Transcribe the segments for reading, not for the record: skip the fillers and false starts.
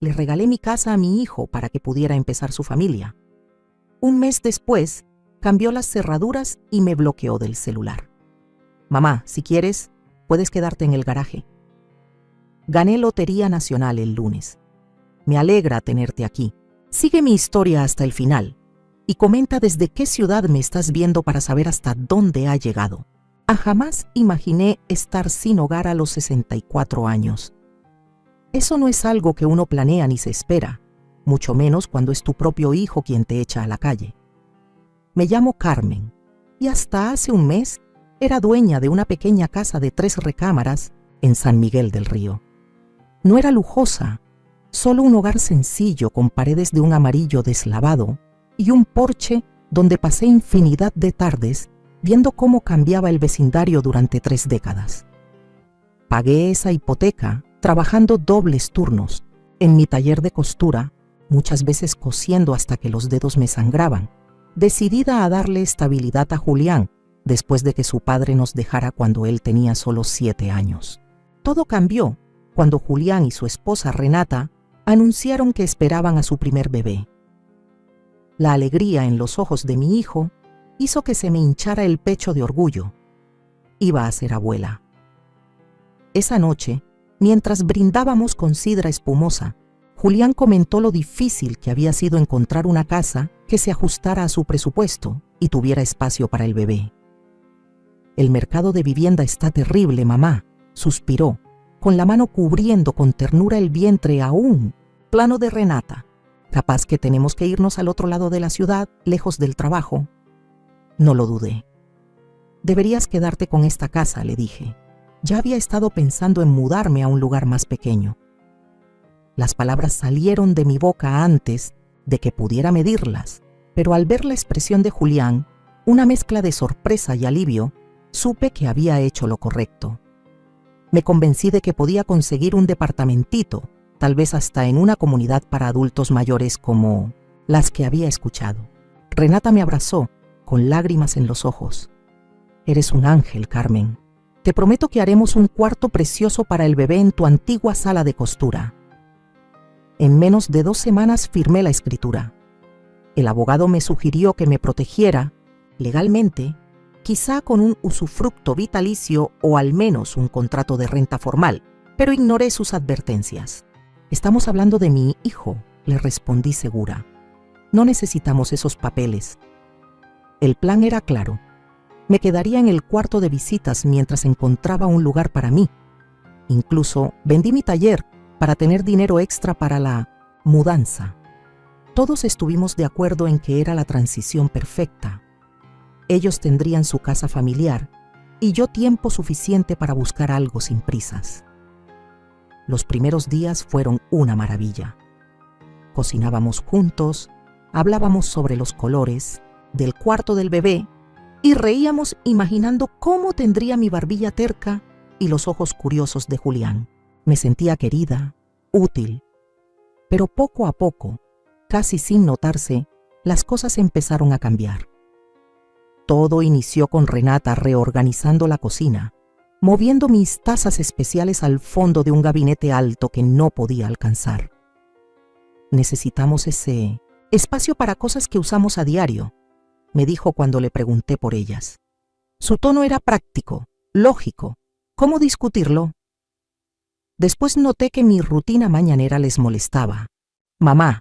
Le regalé mi casa a mi hijo para que pudiera empezar su familia. Un mes después, cambió las cerraduras y me bloqueó del celular. Mamá, si quieres, puedes quedarte en el garaje. Gané Lotería Nacional el lunes. Me alegra tenerte aquí. Sigue mi historia hasta el final y comenta desde qué ciudad me estás viendo para saber hasta dónde ha llegado. Jamás imaginé estar sin hogar a los 64 años. Eso no es algo que uno planea ni se espera, mucho menos cuando es tu propio hijo quien te echa a la calle. Me llamo Carmen y hasta hace un mes era dueña de una pequeña casa de 3 recámaras en San Miguel del Río. No era lujosa, solo un hogar sencillo con paredes de un amarillo deslavado y un porche donde pasé infinidad de tardes viendo cómo cambiaba el vecindario durante 3 décadas. Pagué esa hipoteca trabajando dobles turnos en mi taller de costura, muchas veces cosiendo hasta que los dedos me sangraban, decidida a darle estabilidad a Julián después de que su padre nos dejara cuando él tenía solo 7 años. Todo cambió cuando Julián y su esposa Renata anunciaron que esperaban a su primer bebé. La alegría en los ojos de mi hijo hizo que se me hinchara el pecho de orgullo. Iba a ser abuela. Esa noche, mientras brindábamos con sidra espumosa, Julián comentó lo difícil que había sido encontrar una casa que se ajustara a su presupuesto y tuviera espacio para el bebé. El mercado de vivienda está terrible, mamá, suspiró, con la mano cubriendo con ternura el vientre aún plano de Renata. Capaz que tenemos que irnos al otro lado de la ciudad, lejos del trabajo. No lo dudé. Deberías quedarte con esta casa, le dije. Ya había estado pensando en mudarme a un lugar más pequeño. Las palabras salieron de mi boca antes de que pudiera medirlas, pero al ver la expresión de Julián, una mezcla de sorpresa y alivio, supe que había hecho lo correcto. Me convencí de que podía conseguir un departamentito, tal vez hasta en una comunidad para adultos mayores como las que había escuchado. Renata me abrazó, con lágrimas en los ojos. Eres un ángel, Carmen. Te prometo que haremos un cuarto precioso para el bebé en tu antigua sala de costura. En menos de 2 semanas firmé la escritura. El abogado me sugirió que me protegiera, legalmente, quizá con un usufructo vitalicio o al menos un contrato de renta formal, pero ignoré sus advertencias. Estamos hablando de mi hijo, le respondí segura. No necesitamos esos papeles. El plan era claro. Me quedaría en el cuarto de visitas mientras encontraba un lugar para mí. Incluso vendí mi taller para tener dinero extra para la mudanza. Todos estuvimos de acuerdo en que era la transición perfecta. Ellos tendrían su casa familiar y yo tiempo suficiente para buscar algo sin prisas. Los primeros días fueron una maravilla. Cocinábamos juntos, hablábamos sobre los colores del cuarto del bebé y reíamos imaginando cómo tendría mi barbilla terca y los ojos curiosos de Julián. Me sentía querida, útil. Pero poco a poco, casi sin notarse, las cosas empezaron a cambiar. Todo inició con Renata reorganizando la cocina, moviendo mis tazas especiales al fondo de un gabinete alto que no podía alcanzar. Necesitamos ese espacio para cosas que usamos a diario, me dijo cuando le pregunté por ellas. Su tono era práctico, lógico. ¿Cómo discutirlo? Después noté que mi rutina mañanera les molestaba. Mamá,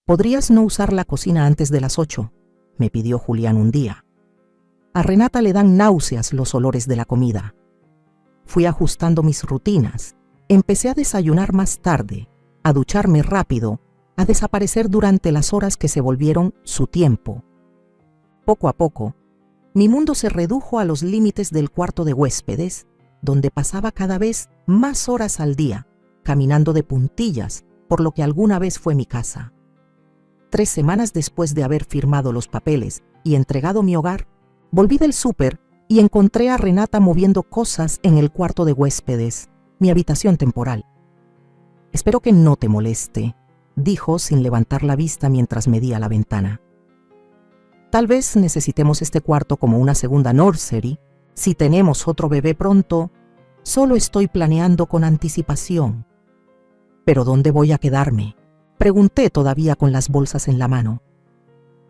¿podrías no usar la cocina antes de las 8? Me pidió Julián un día. A Renata le dan náuseas los olores de la comida. Fui ajustando mis rutinas. Empecé a desayunar más tarde, a ducharme rápido, a desaparecer durante las horas que se volvieron su tiempo. Poco a poco, mi mundo se redujo a los límites del cuarto de huéspedes, donde pasaba cada vez más horas al día, caminando de puntillas por lo que alguna vez fue mi casa. 3 semanas después de haber firmado los papeles y entregado mi hogar, volví del súper y encontré a Renata moviendo cosas en el cuarto de huéspedes, mi habitación temporal. Espero que no te moleste, dijo sin levantar la vista mientras medía la ventana. Tal vez necesitemos este cuarto como una segunda nursery. Si tenemos otro bebé pronto, solo estoy planeando con anticipación. ¿Pero dónde voy a quedarme?, pregunté todavía con las bolsas en la mano.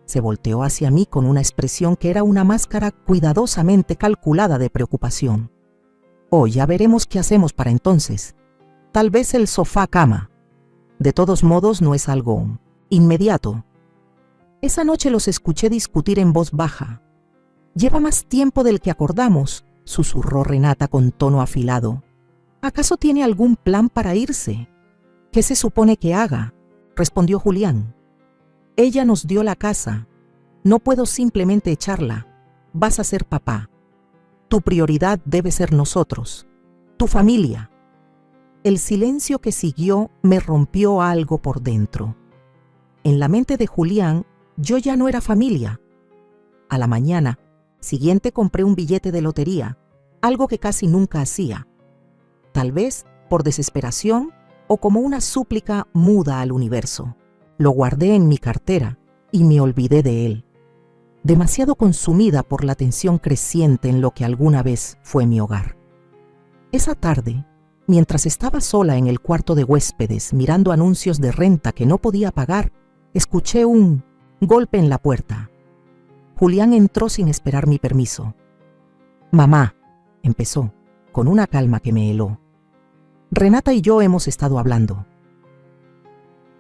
Se volteó hacia mí con una expresión que era una máscara cuidadosamente calculada de preocupación. Oh, ya veremos qué hacemos para entonces. Tal vez el sofá-cama. De todos modos, no es algo inmediato. Esa noche los escuché discutir en voz baja. «Lleva más tiempo del que acordamos», susurró Renata con tono afilado. «¿Acaso tiene algún plan para irse?» «¿Qué se supone que haga?», respondió Julián. «Ella nos dio la casa. No puedo simplemente echarla. Vas a ser papá. Tu prioridad debe ser nosotros, tu familia». El silencio que siguió me rompió algo por dentro. En la mente de Julián, yo ya no era familia. A la mañana siguiente compré un billete de lotería, algo que casi nunca hacía. Tal vez por desesperación o como una súplica muda al universo. Lo guardé en mi cartera y me olvidé de él, demasiado consumida por la tensión creciente en lo que alguna vez fue mi hogar. Esa tarde, mientras estaba sola en el cuarto de huéspedes mirando anuncios de renta que no podía pagar, escuché un golpe en la puerta. Julián entró sin esperar mi permiso. «Mamá», empezó, con una calma que me heló. «Renata y yo hemos estado hablando».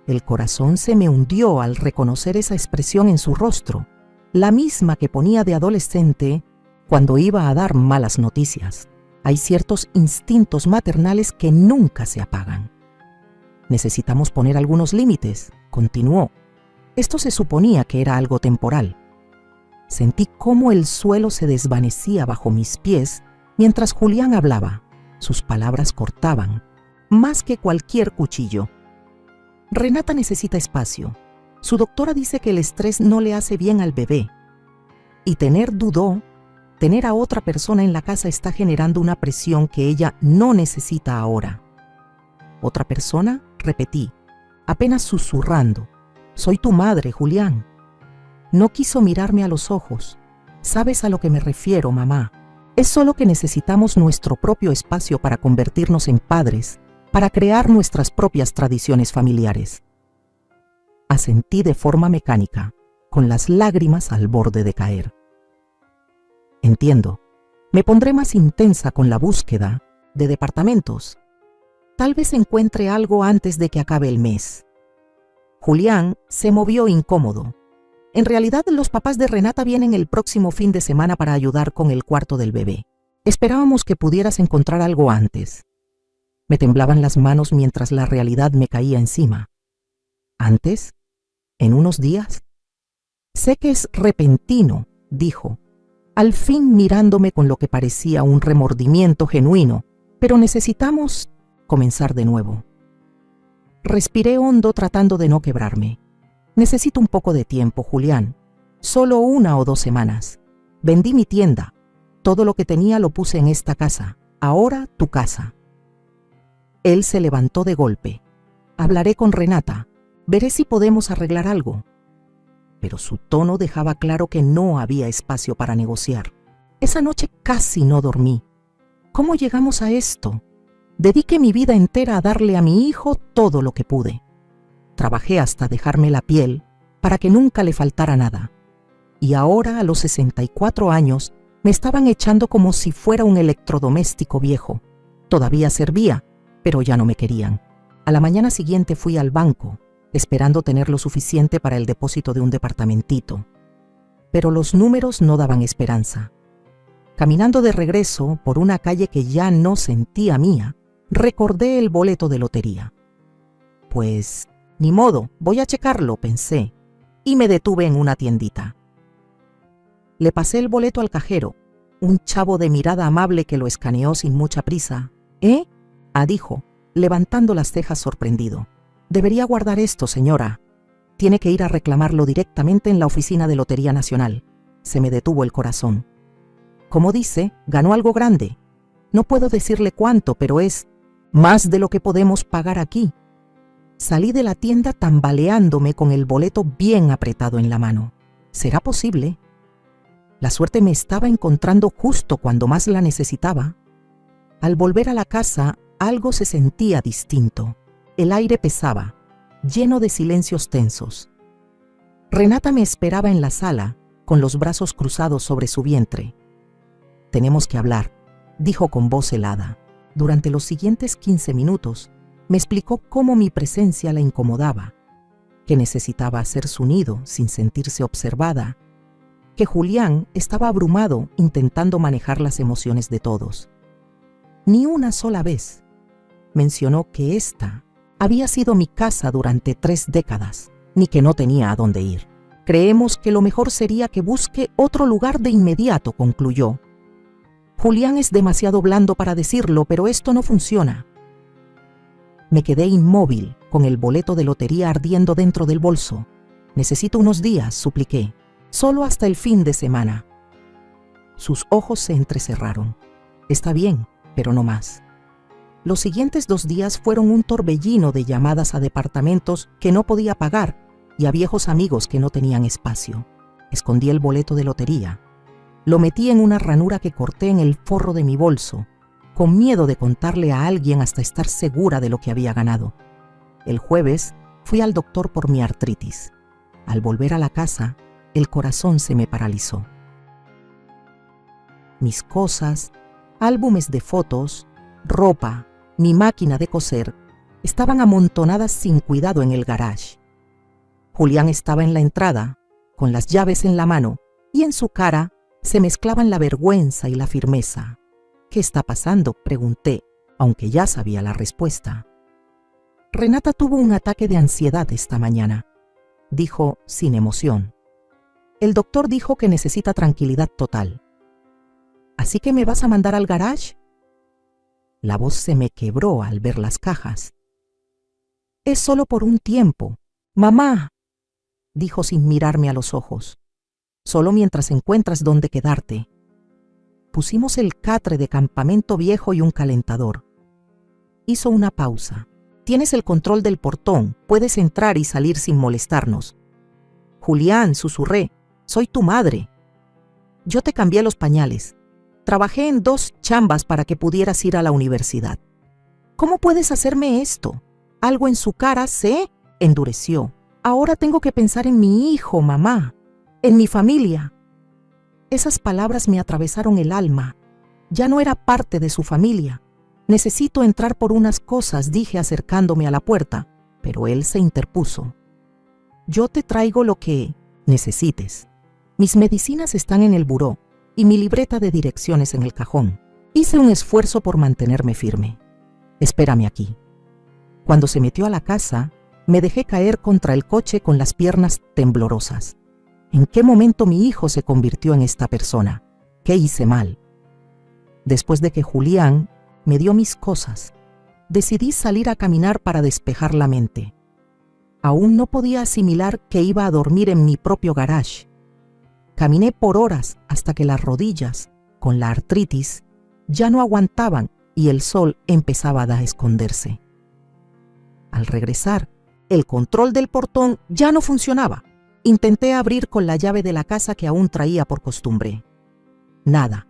El corazón se me hundió al reconocer esa expresión en su rostro, la misma que ponía de adolescente cuando iba a dar malas noticias. Hay ciertos instintos maternales que nunca se apagan. «Necesitamos poner algunos límites», continuó. Esto se suponía que era algo temporal. Sentí cómo el suelo se desvanecía bajo mis pies mientras Julián hablaba. Sus palabras cortaban, más que cualquier cuchillo. «Renata necesita espacio. Su doctora dice que el estrés no le hace bien al bebé. Y tener a otra persona en la casa está generando una presión que ella no necesita ahora». «¿Otra persona?», repetí, apenas susurrando. «Soy tu madre, Julián». No quiso mirarme a los ojos. «Sabes a lo que me refiero, mamá. Es solo que necesitamos nuestro propio espacio para convertirnos en padres, para crear nuestras propias tradiciones familiares». Asentí de forma mecánica, con las lágrimas al borde de caer. «Entiendo. Me pondré más intensa con la búsqueda de departamentos. Tal vez encuentre algo antes de que acabe el mes». Julián se movió incómodo. «En realidad, los papás de Renata vienen el próximo fin de semana para ayudar con el cuarto del bebé. Esperábamos que pudieras encontrar algo antes». Me temblaban las manos mientras la realidad me caía encima. «¿Antes? ¿En unos días?» «Sé que es repentino», dijo, al fin mirándome con lo que parecía un remordimiento genuino, «pero necesitamos comenzar de nuevo». Respiré hondo tratando de no quebrarme. «Necesito un poco de tiempo, Julián. Solo 1 o 2 semanas. Vendí mi tienda. Todo lo que tenía lo puse en esta casa. Ahora tu casa». Él se levantó de golpe. «Hablaré con Renata. Veré si podemos arreglar algo». Pero su tono dejaba claro que no había espacio para negociar. Esa noche casi no dormí. ¿Cómo llegamos a esto? Dediqué mi vida entera a darle a mi hijo todo lo que pude. Trabajé hasta dejarme la piel para que nunca le faltara nada. Y ahora, a los 64 años, me estaban echando como si fuera un electrodoméstico viejo. Todavía servía, pero ya no me querían. A la mañana siguiente fui al banco, esperando tener lo suficiente para el depósito de un departamentito. Pero los números no daban esperanza. Caminando de regreso por una calle que ya no sentía mía, recordé el boleto de lotería. Pues, ni modo, voy a checarlo, pensé, y me detuve en una tiendita. Le pasé el boleto al cajero, un chavo de mirada amable que lo escaneó sin mucha prisa. «¿Eh?», dijo, levantando las cejas sorprendido. «Debería guardar esto, señora. Tiene que ir a reclamarlo directamente en la oficina de Lotería Nacional». Se me detuvo el corazón. «Como dice, ganó algo grande. No puedo decirle cuánto, pero es más de lo que podemos pagar aquí». Salí de la tienda tambaleándome con el boleto bien apretado en la mano. ¿Será posible? La suerte me estaba encontrando justo cuando más la necesitaba. Al volver a la casa, algo se sentía distinto. el aire pesaba, lleno de silencios tensos. Renata me esperaba en la sala, con los brazos cruzados sobre su vientre. «Tenemos que hablar», dijo con voz helada. Durante los siguientes 15 minutos, me explicó cómo mi presencia la incomodaba, que necesitaba hacer su nido sin sentirse observada, que Julián estaba abrumado intentando manejar las emociones de todos. Ni una sola vez mencionó que esta había sido mi casa durante 3 décadas, ni que no tenía a dónde ir. «Creemos que lo mejor sería que busque otro lugar de inmediato», concluyó. «Julián es demasiado blando para decirlo, pero esto no funciona». Me quedé inmóvil, con el boleto de lotería ardiendo dentro del bolso. «Necesito unos días», supliqué. «Solo hasta el fin de semana». Sus ojos se entrecerraron. «Está bien, pero no más». Los siguientes 2 días fueron un torbellino de llamadas a departamentos que no podía pagar y a viejos amigos que no tenían espacio. Escondí el boleto de lotería. Lo metí en una ranura que corté en el forro de mi bolso, con miedo de contarle a alguien hasta estar segura de lo que había ganado. El jueves fui al doctor por mi artritis. Al volver a la casa, el corazón se me paralizó. Mis cosas, álbumes de fotos, ropa, mi máquina de coser, estaban amontonadas sin cuidado en el garage. Julián estaba en la entrada, con las llaves en la mano, y en su cara se mezclaban la vergüenza y la firmeza. «¿Qué está pasando?», pregunté, aunque ya sabía la respuesta. «Renata tuvo un ataque de ansiedad esta mañana», dijo sin emoción. «El doctor dijo que necesita tranquilidad total». «¿Así que me vas a mandar al garage?». La voz se me quebró al ver las cajas. «Es solo por un tiempo. Mamá», dijo sin mirarme a los ojos. «Solo mientras encuentras dónde quedarte». Pusimos el catre de campamento viejo y un calentador. Hizo una pausa. «Tienes el control del portón. Puedes entrar y salir sin molestarnos». «Julián», susurré, «soy tu madre. Yo te cambié los pañales. Trabajé en 2 chambas para que pudieras ir a la universidad. ¿Cómo puedes hacerme esto?». Algo en su cara se endureció. «Ahora tengo que pensar en mi hijo, mamá, en mi familia». Esas palabras me atravesaron el alma. Ya no era parte de su familia. «Necesito entrar por unas cosas», dije acercándome a la puerta, pero él se interpuso. «Yo te traigo lo que necesites. Mis medicinas están en el buró y mi libreta de direcciones en el cajón». Hice un esfuerzo por mantenerme firme. «Espérame aquí». Cuando se metió a la casa, me dejé caer contra el coche con las piernas temblorosas. ¿En qué momento mi hijo se convirtió en esta persona? ¿Qué hice mal? Después de que Julián me dio mis cosas, decidí salir a caminar para despejar la mente. Aún no podía asimilar que iba a dormir en mi propio garage. Caminé por horas hasta que las rodillas, con la artritis, ya no aguantaban y el sol empezaba a esconderse. Al regresar, el control del portón ya no funcionaba. Intenté abrir con la llave de la casa que aún traía por costumbre. Nada.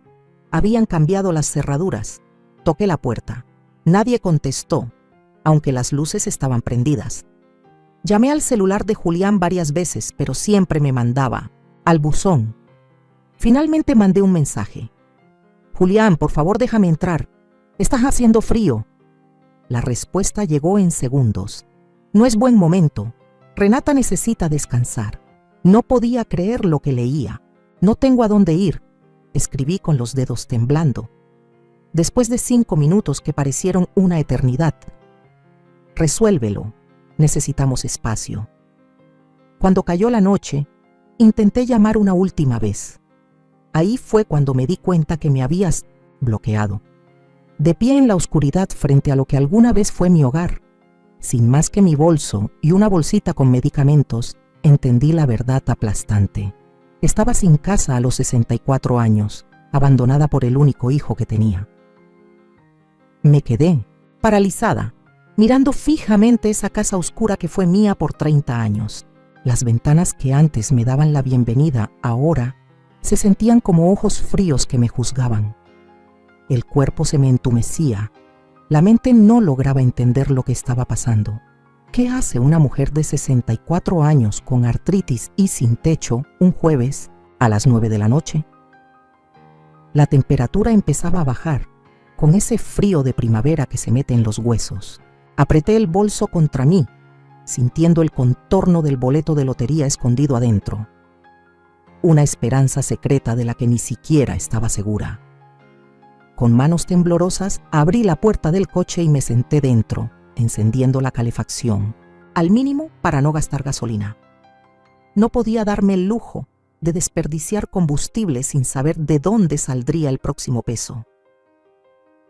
Habían cambiado las cerraduras. Toqué la puerta. Nadie contestó, aunque las luces estaban prendidas. Llamé al celular de Julián varias veces, pero siempre me mandaba al buzón. Finalmente mandé un mensaje. «Julián, por favor déjame entrar. Está haciendo frío». La respuesta llegó en segundos. «No es buen momento. Renata necesita descansar». No podía creer lo que leía. «No tengo a dónde ir», escribí con los dedos temblando. Después de 5 minutos que parecieron una eternidad. «Resuélvelo. Necesitamos espacio». Cuando cayó la noche, intenté llamar una última vez. Ahí fue cuando me di cuenta que me habías bloqueado. De pie en la oscuridad frente a lo que alguna vez fue mi hogar, sin más que mi bolso y una bolsita con medicamentos, entendí la verdad aplastante. Estaba sin casa a los 64 años, abandonada por el único hijo que tenía. Me quedé, paralizada, mirando fijamente esa casa oscura que fue mía por 30 años. Las ventanas que antes me daban la bienvenida, ahora se sentían como ojos fríos que me juzgaban. El cuerpo se me entumecía La mente no lograba entender lo que estaba pasando. ¿Qué hace una mujer de 64 años con artritis y sin techo un jueves a las 9 de la noche? La temperatura empezaba a bajar, con ese frío de primavera que se mete en los huesos. Apreté el bolso contra mí, sintiendo el contorno del boleto de lotería escondido adentro. Una esperanza secreta de la que ni siquiera estaba segura. Con manos temblorosas abrí la puerta del coche y me senté dentro, encendiendo la calefacción, al mínimo para no gastar gasolina. No podía darme el lujo de desperdiciar combustible sin saber de dónde saldría el próximo peso.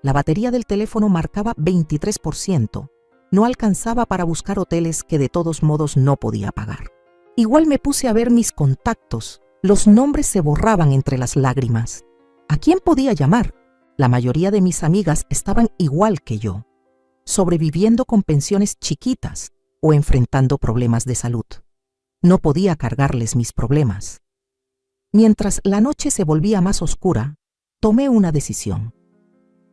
La batería del teléfono marcaba 23%. No alcanzaba para buscar hoteles que de todos modos no podía pagar. Igual me puse a ver mis contactos. Los nombres se borraban entre las lágrimas. ¿A quién podía llamar? La mayoría de mis amigas estaban igual que yo, sobreviviendo con pensiones chiquitas o enfrentando problemas de salud. No podía cargarles mis problemas. Mientras la noche se volvía más oscura, tomé una decisión.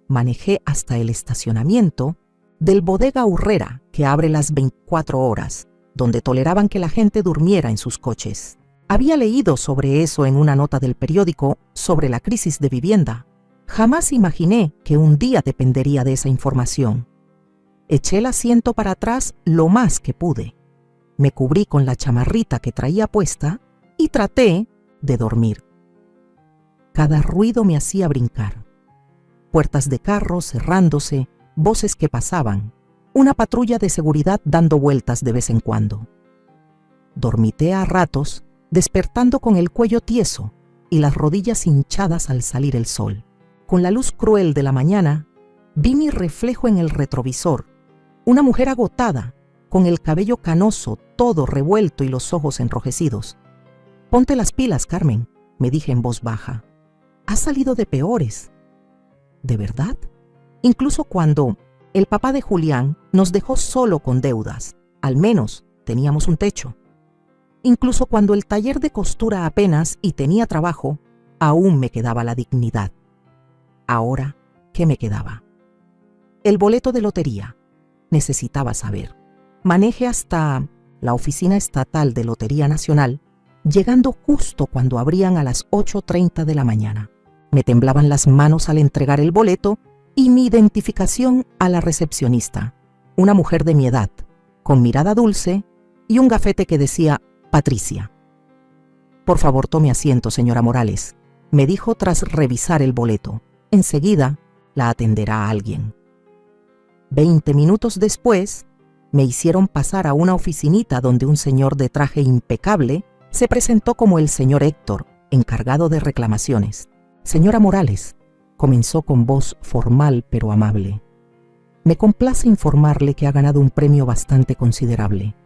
Manejé hasta el estacionamiento del Bodega Aurrera, que abre las 24 horas, donde toleraban que la gente durmiera en sus coches. Había leído sobre eso en una nota del periódico sobre la crisis de vivienda. Jamás imaginé que un día dependería de esa información. Eché el asiento para atrás lo más que pude. Me cubrí con la chamarrita que traía puesta y traté de dormir. Cada ruido me hacía brincar. Puertas de carros cerrándose, voces que pasaban, una patrulla de seguridad dando vueltas de vez en cuando. Dormité a ratos, despertando con el cuello tieso y las rodillas hinchadas al salir el sol. Con la luz cruel de la mañana, vi mi reflejo en el retrovisor, una mujer agotada, con el cabello canoso, todo revuelto y los ojos enrojecidos. «Ponte las pilas, Carmen», me dije en voz baja. «Has salido de peores». ¿De verdad? Incluso cuando el papá de Julián nos dejó solo con deudas, al menos teníamos un techo. Incluso cuando el taller de costura apenas y tenía trabajo, aún me quedaba la dignidad. Ahora, ¿qué me quedaba? El boleto de lotería. Necesitaba saber. Manejé hasta la Oficina Estatal de Lotería Nacional, llegando justo cuando abrían a las 8:30 de la mañana. Me temblaban las manos al entregar el boleto y mi identificación a la recepcionista, una mujer de mi edad, con mirada dulce y un gafete que decía Patricia. «Por favor, tome asiento, señora Morales», me dijo tras revisar el boleto. Enseguida la atenderá alguien. 20 minutos después, me hicieron pasar a una oficinita donde un señor de traje impecable se presentó como el señor Héctor, encargado de reclamaciones. «Señora Morales», comenzó con voz formal pero amable. «Me complace informarle que ha ganado un premio bastante considerable».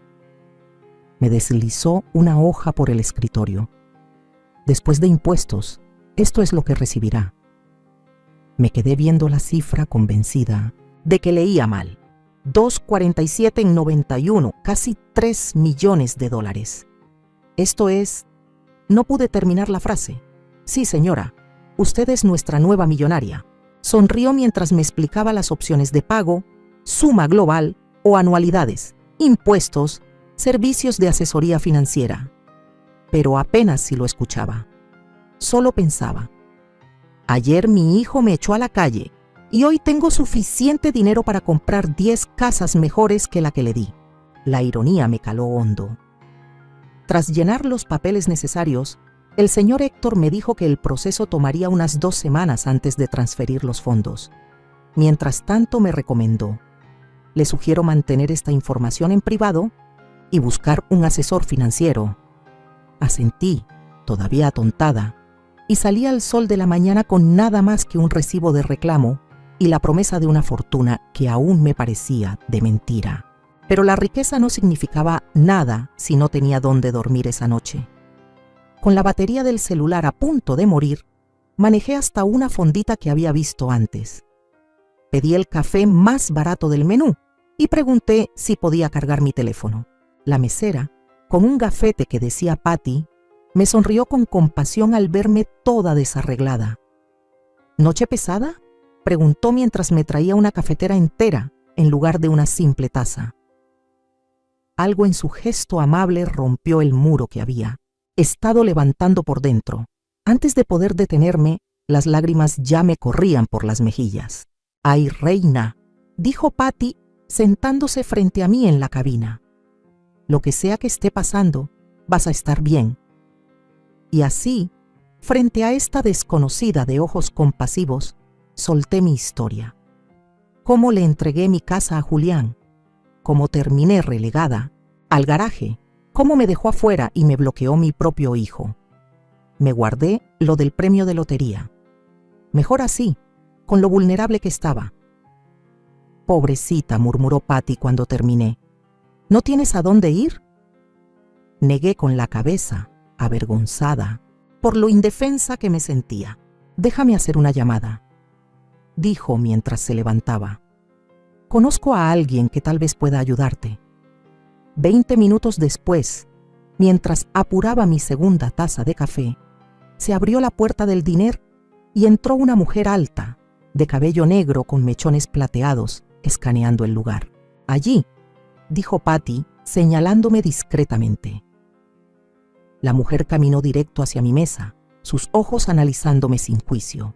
Me deslizó una hoja por el escritorio. «Después de impuestos, esto es lo que recibirá». Me quedé viendo la cifra convencida de que leía mal. 247 en 91, casi 3 millones de dólares. Esto es... No pude terminar la frase. «Sí, señora, usted es nuestra nueva millonaria». Sonrió mientras me explicaba las opciones de pago, suma global o anualidades, impuestos, servicios de asesoría financiera. Pero apenas si lo escuchaba. Solo pensaba: ayer mi hijo me echó a la calle y hoy tengo suficiente dinero para comprar 10 casas mejores que la que le di. La ironía me caló hondo. Tras llenar los papeles necesarios, el señor Héctor me dijo que el proceso tomaría unas 2 semanas antes de transferir los fondos. Mientras tanto me recomendó: le sugiero mantener esta información en privado y buscar un asesor financiero. Asentí, todavía atontada, y salí al sol de la mañana con nada más que un recibo de reclamo y la promesa de una fortuna que aún me parecía de mentira. Pero la riqueza no significaba nada si no tenía dónde dormir esa noche. Con la batería del celular a punto de morir, manejé hasta una fondita que había visto antes. Pedí el café más barato del menú y pregunté si podía cargar mi teléfono. La mesera, con un gafete que decía Patty, me sonrió con compasión al verme toda desarreglada. «¿Noche pesada?», preguntó mientras me traía una cafetera entera en lugar de una simple taza. Algo en su gesto amable rompió el muro que había estado levantando por dentro. Antes de poder detenerme, las lágrimas ya me corrían por las mejillas. «Ay, reina», dijo Patty, sentándose frente a mí en la cabina. «Lo que sea que esté pasando, vas a estar bien». Y así, frente a esta desconocida de ojos compasivos, solté mi historia. Cómo le entregué mi casa a Julián, cómo terminé relegada al garaje, cómo me dejó afuera y me bloqueó mi propio hijo. Me guardé lo del premio de lotería. Mejor así, con lo vulnerable que estaba. «Pobrecita», murmuró Patty cuando terminé. «¿No tienes a dónde ir?». Negué con la cabeza, avergonzada, por lo indefensa que me sentía. «Déjame hacer una llamada», dijo mientras se levantaba. «Conozco a alguien que tal vez pueda ayudarte». 20 minutos después, mientras apuraba mi segunda taza de café, se abrió la puerta del diner y entró una mujer alta, de cabello negro con mechones plateados, escaneando el lugar. «Allí», dijo Patty, señalándome discretamente. La mujer caminó directo hacia mi mesa, sus ojos analizándome sin juicio.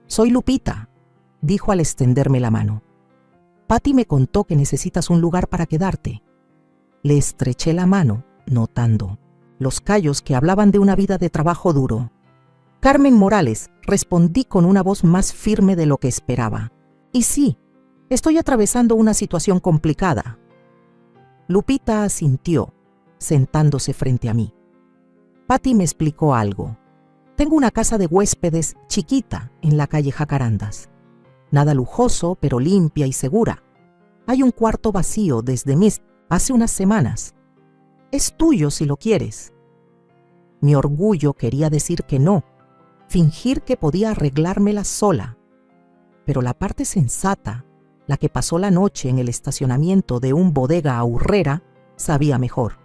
«Soy Lupita», dijo al extenderme la mano. «Patty me contó que necesitas un lugar para quedarte». Le estreché la mano, notando los callos que hablaban de una vida de trabajo duro. «Carmen Morales», respondí con una voz más firme de lo que esperaba. «Y sí, estoy atravesando una situación complicada». Lupita asintió, sentándose frente a mí. Patty me explicó algo. «Tengo una casa de huéspedes chiquita en la calle Jacarandas. Nada lujoso, pero limpia y segura. Hay un cuarto vacío desde hace unas semanas. Es tuyo si lo quieres». Mi orgullo quería decir que no, fingir que podía arreglármela sola. Pero la parte sensata, la que pasó la noche en el estacionamiento de un bodega aurrera, sabía mejor.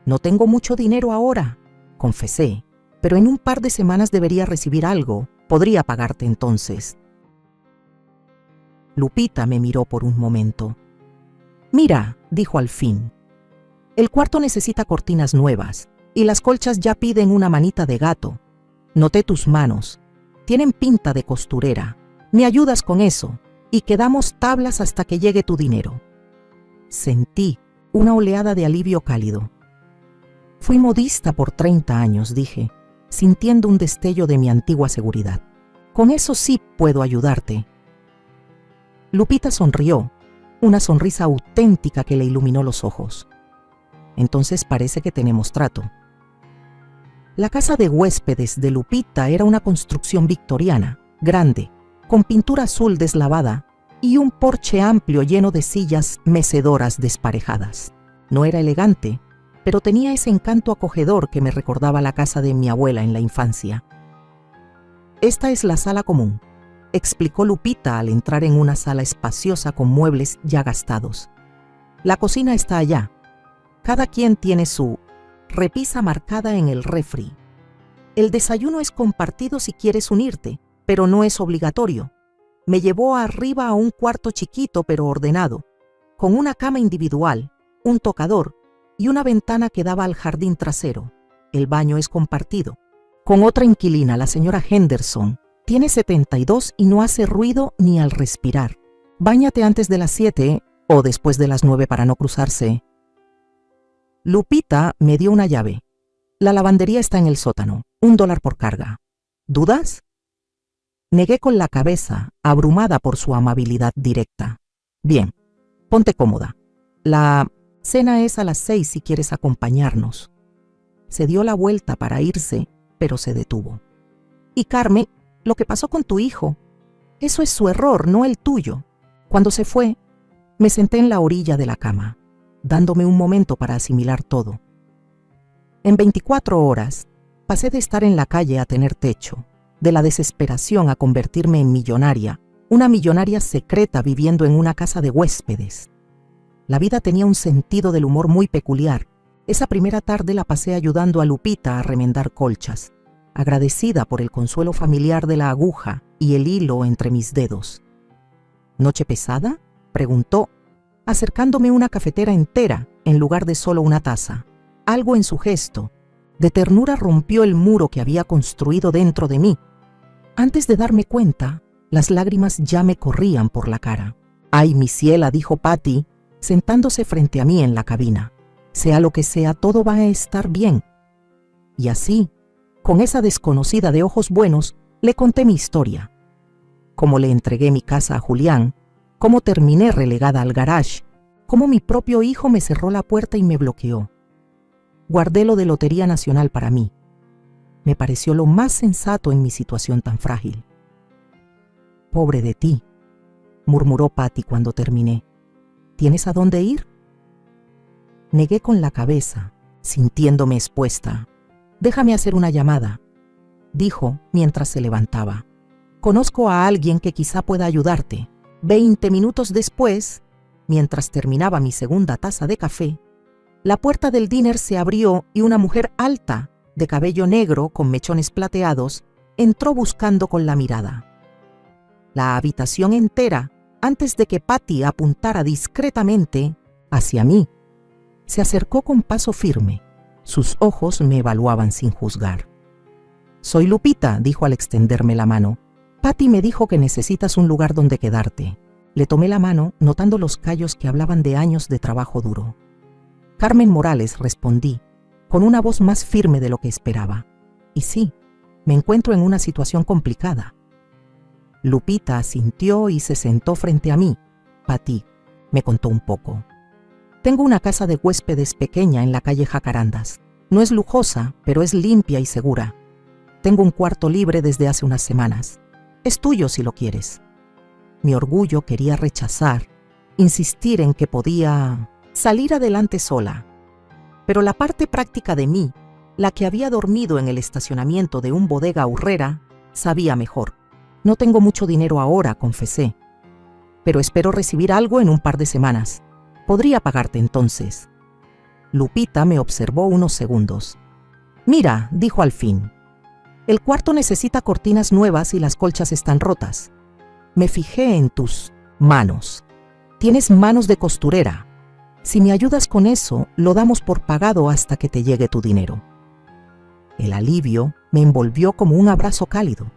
«No tengo mucho dinero ahora», confesé, «pero en un par de semanas debería recibir algo. Podría pagarte entonces». Lupita me miró por un momento. «Mira», dijo al fin, «el cuarto necesita cortinas nuevas y las colchas ya piden una manita de gato. Noté tus manos. Tienen pinta de costurera. Me ayudas con eso y quedamos tablas hasta que llegue tu dinero». Sentí una oleada de alivio cálido. «Fui modista por 30 años», dije, sintiendo un destello de mi antigua seguridad. «Con eso sí puedo ayudarte». Lupita sonrió, una sonrisa auténtica que le iluminó los ojos. «Entonces parece que tenemos trato». La casa de huéspedes de Lupita era una construcción victoriana, grande, con pintura azul deslavada y un porche amplio lleno de sillas mecedoras desparejadas. No era elegante, pero tenía ese encanto acogedor que me recordaba la casa de mi abuela en la infancia. «Esta es la sala común», explicó Lupita al entrar en una sala espaciosa con muebles ya gastados. «La cocina está allá. Cada quien tiene su repisa marcada en el refri. El desayuno es compartido si quieres unirte, pero no es obligatorio». Me llevó arriba a un cuarto chiquito pero ordenado, con una cama individual, un tocador y una ventana que daba al jardín trasero. El baño es compartido. Con otra inquilina, la señora Henderson. Tiene 72 y no hace ruido ni al respirar. Báñate antes de las 7 o después de las 9 para no cruzarse. Lupita me dio una llave. La lavandería está en el sótano, $1 por carga. ¿Dudas? Negué con la cabeza, abrumada por su amabilidad directa. Bien, ponte cómoda. La cena es a las 6 si quieres acompañarnos. Se dio la vuelta para irse, pero se detuvo. Y Carmen, lo que pasó con tu hijo, eso es su error, no el tuyo. Cuando se fue, me senté en la orilla de la cama, dándome un momento para asimilar todo. En 24 horas, pasé de estar en la calle a tener techo, de la desesperación a convertirme en millonaria, una millonaria secreta viviendo en una casa de huéspedes. La vida tenía un sentido del humor muy peculiar. Esa primera tarde la pasé ayudando a Lupita a remendar colchas, agradecida por el consuelo familiar de la aguja y el hilo entre mis dedos. ¿Noche pesada?, preguntó, acercándome una cafetera entera en lugar de solo una taza. Algo en su gesto de ternura rompió el muro que había construido dentro de mí. Antes de darme cuenta, las lágrimas ya me corrían por la cara. «Ay, mi ciela», dijo Patty, sentándose frente a mí en la cabina. «Sea lo que sea, todo va a estar bien». Y así, con esa desconocida de ojos buenos, le conté mi historia. Cómo le entregué mi casa a Julián, cómo terminé relegada al garage, cómo mi propio hijo me cerró la puerta y me bloqueó. Guardé lo de Lotería Nacional para mí. Me pareció lo más sensato en mi situación tan frágil. «Pobre de ti», murmuró Patty cuando terminé. «¿Tienes a dónde ir?». Negué con la cabeza, sintiéndome expuesta. «Déjame hacer una llamada», dijo mientras se levantaba. «Conozco a alguien que quizá pueda ayudarte». 20 minutos después, mientras terminaba mi segunda taza de café, la puerta del diner se abrió y una mujer alta, de cabello negro con mechones plateados, entró buscando con la mirada. La habitación entera, antes de que Patty apuntara discretamente hacia mí, se acercó con paso firme. Sus ojos me evaluaban sin juzgar. «Soy Lupita», dijo al extenderme la mano. «Patty me dijo que necesitas un lugar donde quedarte». Le tomé la mano, notando los callos que hablaban de años de trabajo duro. «Carmen Morales», respondí, con una voz más firme de lo que esperaba. «Y sí, me encuentro en una situación complicada». Lupita asintió y se sentó frente a mí. «Patty», me contó un poco. «Tengo una casa de huéspedes pequeña en la calle Jacarandas. No es lujosa, pero es limpia y segura. Tengo un cuarto libre desde hace unas semanas. Es tuyo si lo quieres». Mi orgullo quería rechazar, insistir en que podía salir adelante sola. Pero la parte práctica de mí, la que había dormido en el estacionamiento de un bodega Aurrera, sabía mejor. «No tengo mucho dinero ahora», confesé, «pero espero recibir algo en un par de semanas. Podría pagarte entonces». Lupita me observó unos segundos. «Mira», dijo al fin, «el cuarto necesita cortinas nuevas y las colchas están rotas. Me fijé en tus manos. Tienes manos de costurera. Si me ayudas con eso, lo damos por pagado hasta que te llegue tu dinero». El alivio me envolvió como un abrazo cálido.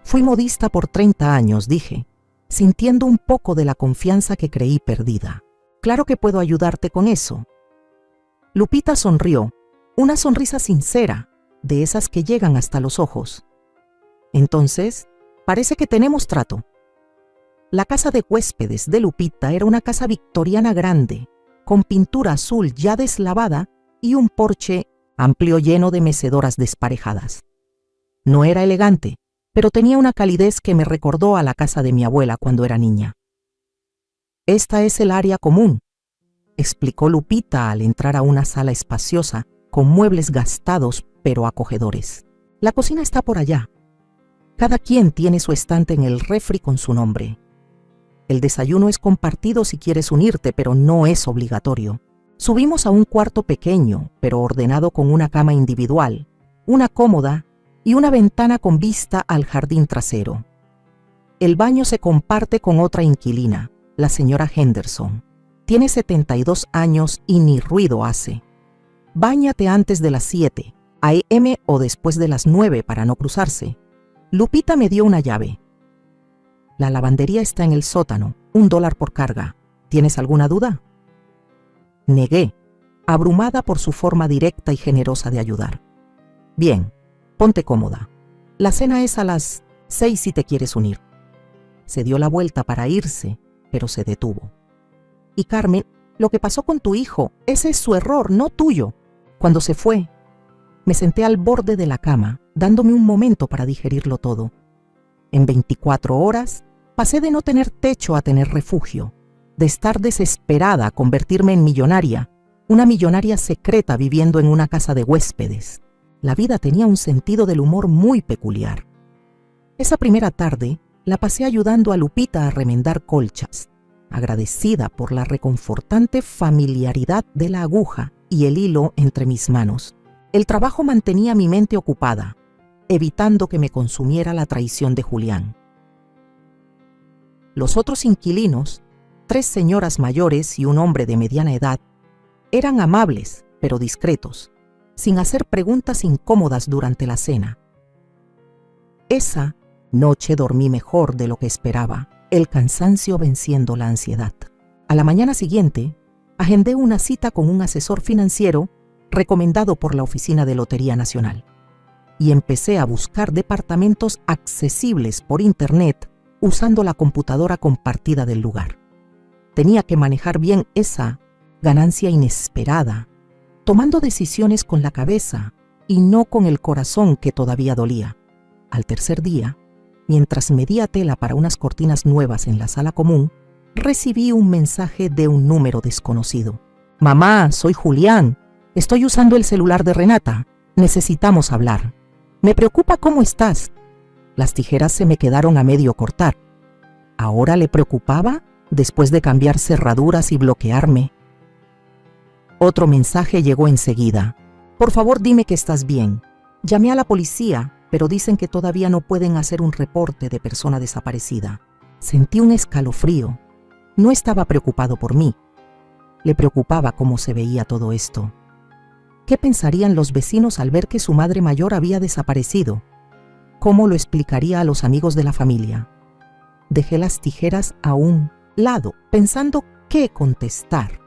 «Fui modista por 30 años», dije, sintiendo un poco de la confianza que creí perdida. «Claro que puedo ayudarte con eso». Lupita sonrió, una sonrisa sincera, de esas que llegan hasta los ojos. «Entonces, parece que tenemos trato». La casa de huéspedes de Lupita era una casa victoriana grande, con pintura azul ya deslavada y un porche amplio lleno de mecedoras desparejadas. No era elegante, pero tenía una calidez que me recordó a la casa de mi abuela cuando era niña. «Esta es el área común», explicó Lupita al entrar a una sala espaciosa con muebles gastados pero acogedores. «La cocina está por allá. Cada quien tiene su estante en el refri con su nombre. El desayuno es compartido si quieres unirte, pero no es obligatorio. Subimos a un cuarto pequeño, pero ordenado con una cama individual, una cómoda y una ventana con vista al jardín trasero. El baño se comparte con otra inquilina, la señora Henderson. Tiene 72 años y ni ruido hace. Báñate antes de las 7 a.m. o después de las 9 para no cruzarse». Lupita me dio una llave. «La lavandería está en el sótano, $1 por carga. ¿Tienes alguna duda?». Negué, abrumada por su forma directa y generosa de ayudar. «Bien, ponte cómoda. La cena es a las 6 si te quieres unir». Se dio la vuelta para irse, pero se detuvo. «Y Carmen, lo que pasó con tu hijo, ese es su error, no tuyo». Cuando se fue, me senté al borde de la cama, dándome un momento para digerirlo todo. En 24 horas, pasé de no tener techo a tener refugio, de estar desesperada a convertirme en millonaria, una millonaria secreta viviendo en una casa de huéspedes. La vida tenía un sentido del humor muy peculiar. Esa primera tarde, la pasé ayudando a Lupita a remendar colchas, agradecida por la reconfortante familiaridad de la aguja y el hilo entre mis manos. El trabajo mantenía mi mente ocupada, evitando que me consumiera la traición de Julián. Los otros inquilinos, 3 señoras mayores y un hombre de mediana edad, eran amables pero discretos, sin hacer preguntas incómodas durante la cena. Esa noche dormí mejor de lo que esperaba, el cansancio venciendo la ansiedad. A la mañana siguiente, agendé una cita con un asesor financiero recomendado por la Oficina de Lotería Nacional y empecé a buscar departamentos accesibles por internet usando la computadora compartida del lugar. Tenía que manejar bien esa ganancia inesperada, tomando decisiones con la cabeza y no con el corazón que todavía dolía. Al tercer día, mientras medía tela para unas cortinas nuevas en la sala común, recibí un mensaje de un número desconocido. «Mamá, soy Julián. Estoy usando el celular de Renata. Necesitamos hablar. Me preocupa cómo estás». Las tijeras se me quedaron a medio cortar. ¿Ahora le preocupaba después de cambiar cerraduras y bloquearme? Otro mensaje llegó enseguida. «Por favor, dime que estás bien. Llamé a la policía, pero dicen que todavía no pueden hacer un reporte de persona desaparecida». Sentí un escalofrío. No estaba preocupado por mí. Le preocupaba cómo se veía todo esto. ¿Qué pensarían los vecinos al ver que su madre mayor había desaparecido? ¿Cómo lo explicaría a los amigos de la familia? Dejé las tijeras a un lado, pensando qué contestar.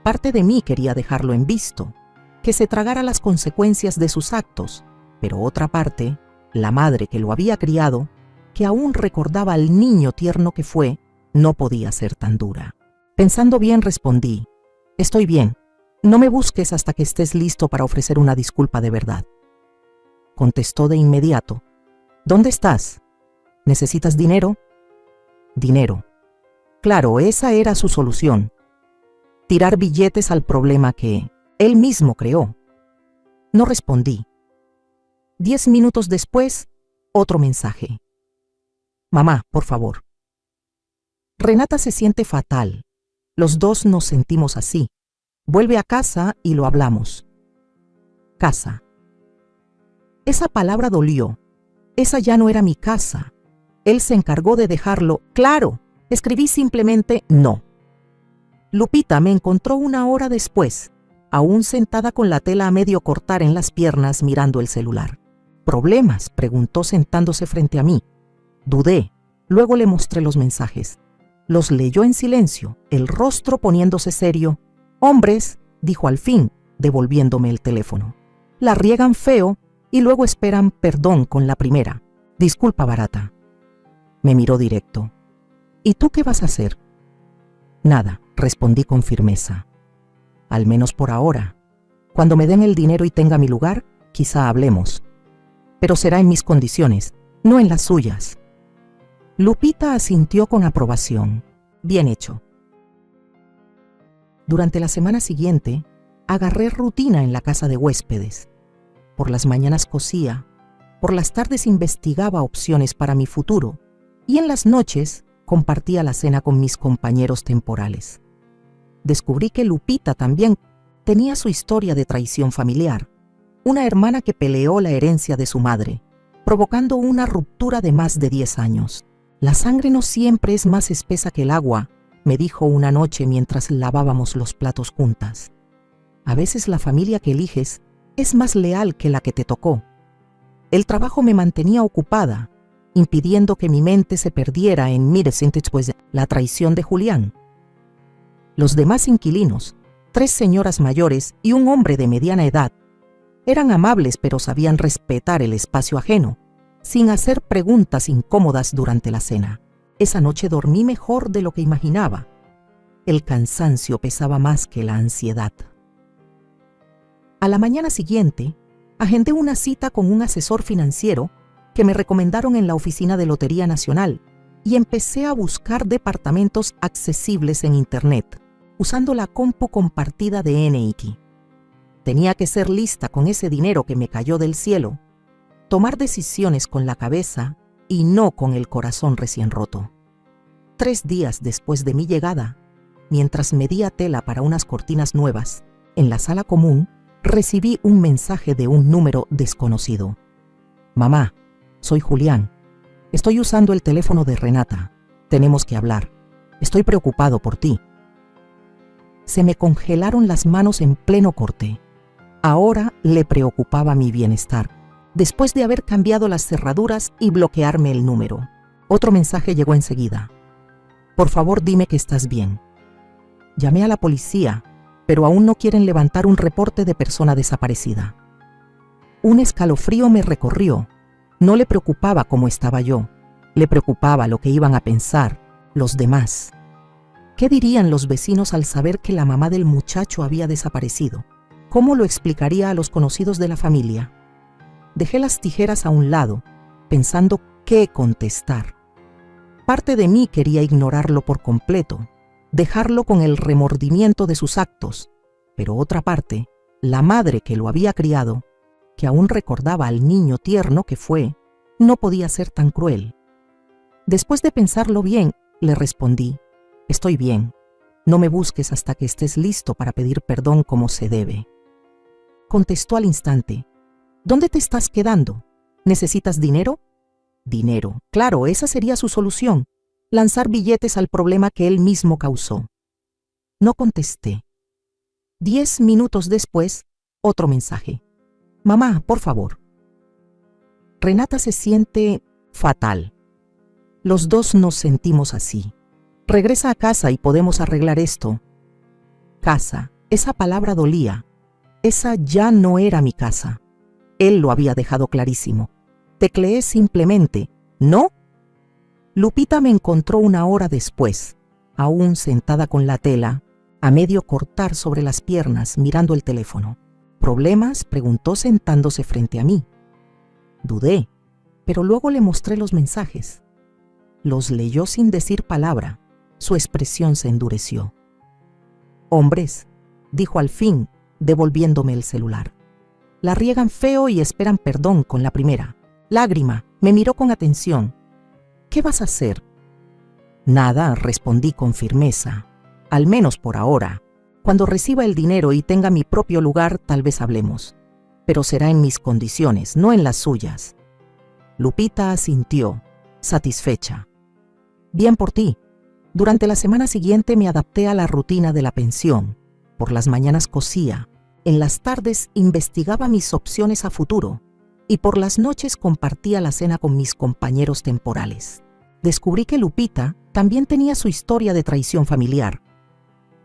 Parte de mí quería dejarlo en visto, que se tragara las consecuencias de sus actos, pero otra parte, la madre que lo había criado, que aún recordaba al niño tierno que fue, no podía ser tan dura. Pensando bien, respondí: «Estoy bien. No me busques hasta que estés listo para ofrecer una disculpa de verdad». Contestó de inmediato: «¿Dónde estás? ¿Necesitas dinero?» Dinero. Claro, esa era su solución. Tirar billetes al problema que él mismo creó. No respondí. 10 minutos después, otro mensaje. «Mamá, por favor. Renata se siente fatal. Los dos nos sentimos así. Vuelve a casa y lo hablamos». Casa. Esa palabra dolió. Esa ya no era mi casa. Él se encargó de dejarlo claro. Escribí simplemente no. Lupita me encontró 1 hora después, aún sentada con la tela a medio cortar en las piernas mirando el celular. «¿Problemas?», preguntó sentándose frente a mí. Dudé. Luego le mostré los mensajes. Los leyó en silencio, el rostro poniéndose serio. «Hombres», dijo al fin, devolviéndome el teléfono. «La riegan feo y luego esperan perdón con la primera. Disculpa barata». Me miró directo. «¿Y tú qué vas a hacer?» «Nada», respondí con firmeza. «Al menos por ahora. Cuando me den el dinero y tenga mi lugar, quizá hablemos. Pero será en mis condiciones, no en las suyas». Lupita asintió con aprobación. «Bien hecho». Durante la semana siguiente, agarré rutina en la casa de huéspedes. Por las mañanas cosía, por las tardes investigaba opciones para mi futuro y en las noches compartía la cena con mis compañeros temporales. Descubrí que Lupita también tenía su historia de traición familiar, una hermana que peleó la herencia de su madre, provocando una ruptura de más de 10 años. «La sangre no siempre es más espesa que el agua», me dijo una noche mientras lavábamos los platos juntas. «A veces la familia que eliges es más leal que la que te tocó». El trabajo me mantenía ocupada, impidiendo que mi mente se perdiera en pues, la traición de Julián. Los demás inquilinos, 3 señoras mayores y un hombre de mediana edad, eran amables pero sabían respetar el espacio ajeno, sin hacer preguntas incómodas durante la cena. Esa noche dormí mejor de lo que imaginaba. El cansancio pesaba más que la ansiedad. A la mañana siguiente, agendé una cita con un asesor financiero que me recomendaron en la Oficina de Lotería Nacional y empecé a buscar departamentos accesibles en Internet, usando la compu compartida de NX. Tenía que ser lista con ese dinero que me cayó del cielo, tomar decisiones con la cabeza y no con el corazón recién roto. 3 días después de mi llegada, mientras medía tela para unas cortinas nuevas, en la sala común, recibí un mensaje de un número desconocido. Mamá, soy Julián. Estoy usando el teléfono de Renata. Tenemos que hablar. Estoy preocupado por ti. Se me congelaron las manos en pleno corte. Ahora le preocupaba mi bienestar, después de haber cambiado las cerraduras y bloquearme el número. Otro mensaje llegó enseguida. Por favor, dime que estás bien. Llamé a la policía, pero aún no quieren levantar un reporte de persona desaparecida. Un escalofrío me recorrió. No le preocupaba cómo estaba yo. Le preocupaba lo que iban a pensar los demás. ¿Qué dirían los vecinos al saber que la mamá del muchacho había desaparecido? ¿Cómo lo explicaría a los conocidos de la familia? Dejé las tijeras a un lado, pensando qué contestar. Parte de mí quería ignorarlo por completo, dejarlo con el remordimiento de sus actos, pero otra parte, la madre que lo había criado, que aún recordaba al niño tierno que fue, no podía ser tan cruel. Después de pensarlo bien, le respondí: estoy bien, no me busques hasta que estés listo para pedir perdón como se debe. Contestó al instante: ¿dónde te estás quedando? ¿Necesitas dinero? Dinero, claro, esa sería su solución, lanzar billetes al problema que él mismo causó. No contesté. 10 minutos después, otro mensaje. Mamá, por favor. Renata se siente fatal. Los dos nos sentimos así. Regresa a casa y podemos arreglar esto. Casa, esa palabra dolía. Esa ya no era mi casa. Él lo había dejado clarísimo. Tecleé simplemente: ¿no? Lupita me encontró una hora después, aún sentada con la tela, a medio cortar sobre las piernas, mirando el teléfono. ¿Problemas?, preguntó sentándose frente a mí. Dudé, pero luego le mostré los mensajes. Los leyó sin decir palabra. Su expresión se endureció. Hombres, dijo al fin, devolviéndome el celular. La riegan feo y esperan perdón con la primera. Lágrima, me miró con atención. ¿Qué vas a hacer? Nada, respondí con firmeza. Al menos por ahora. Cuando reciba el dinero y tenga mi propio lugar, tal vez hablemos. Pero será en mis condiciones, no en las suyas. Lupita asintió, satisfecha. Bien por ti. Durante la semana siguiente me adapté a la rutina de la pensión. Por las mañanas cosía, en las tardes investigaba mis opciones a futuro y por las noches compartía la cena con mis compañeros temporales. Descubrí que Lupita también tenía su historia de traición familiar.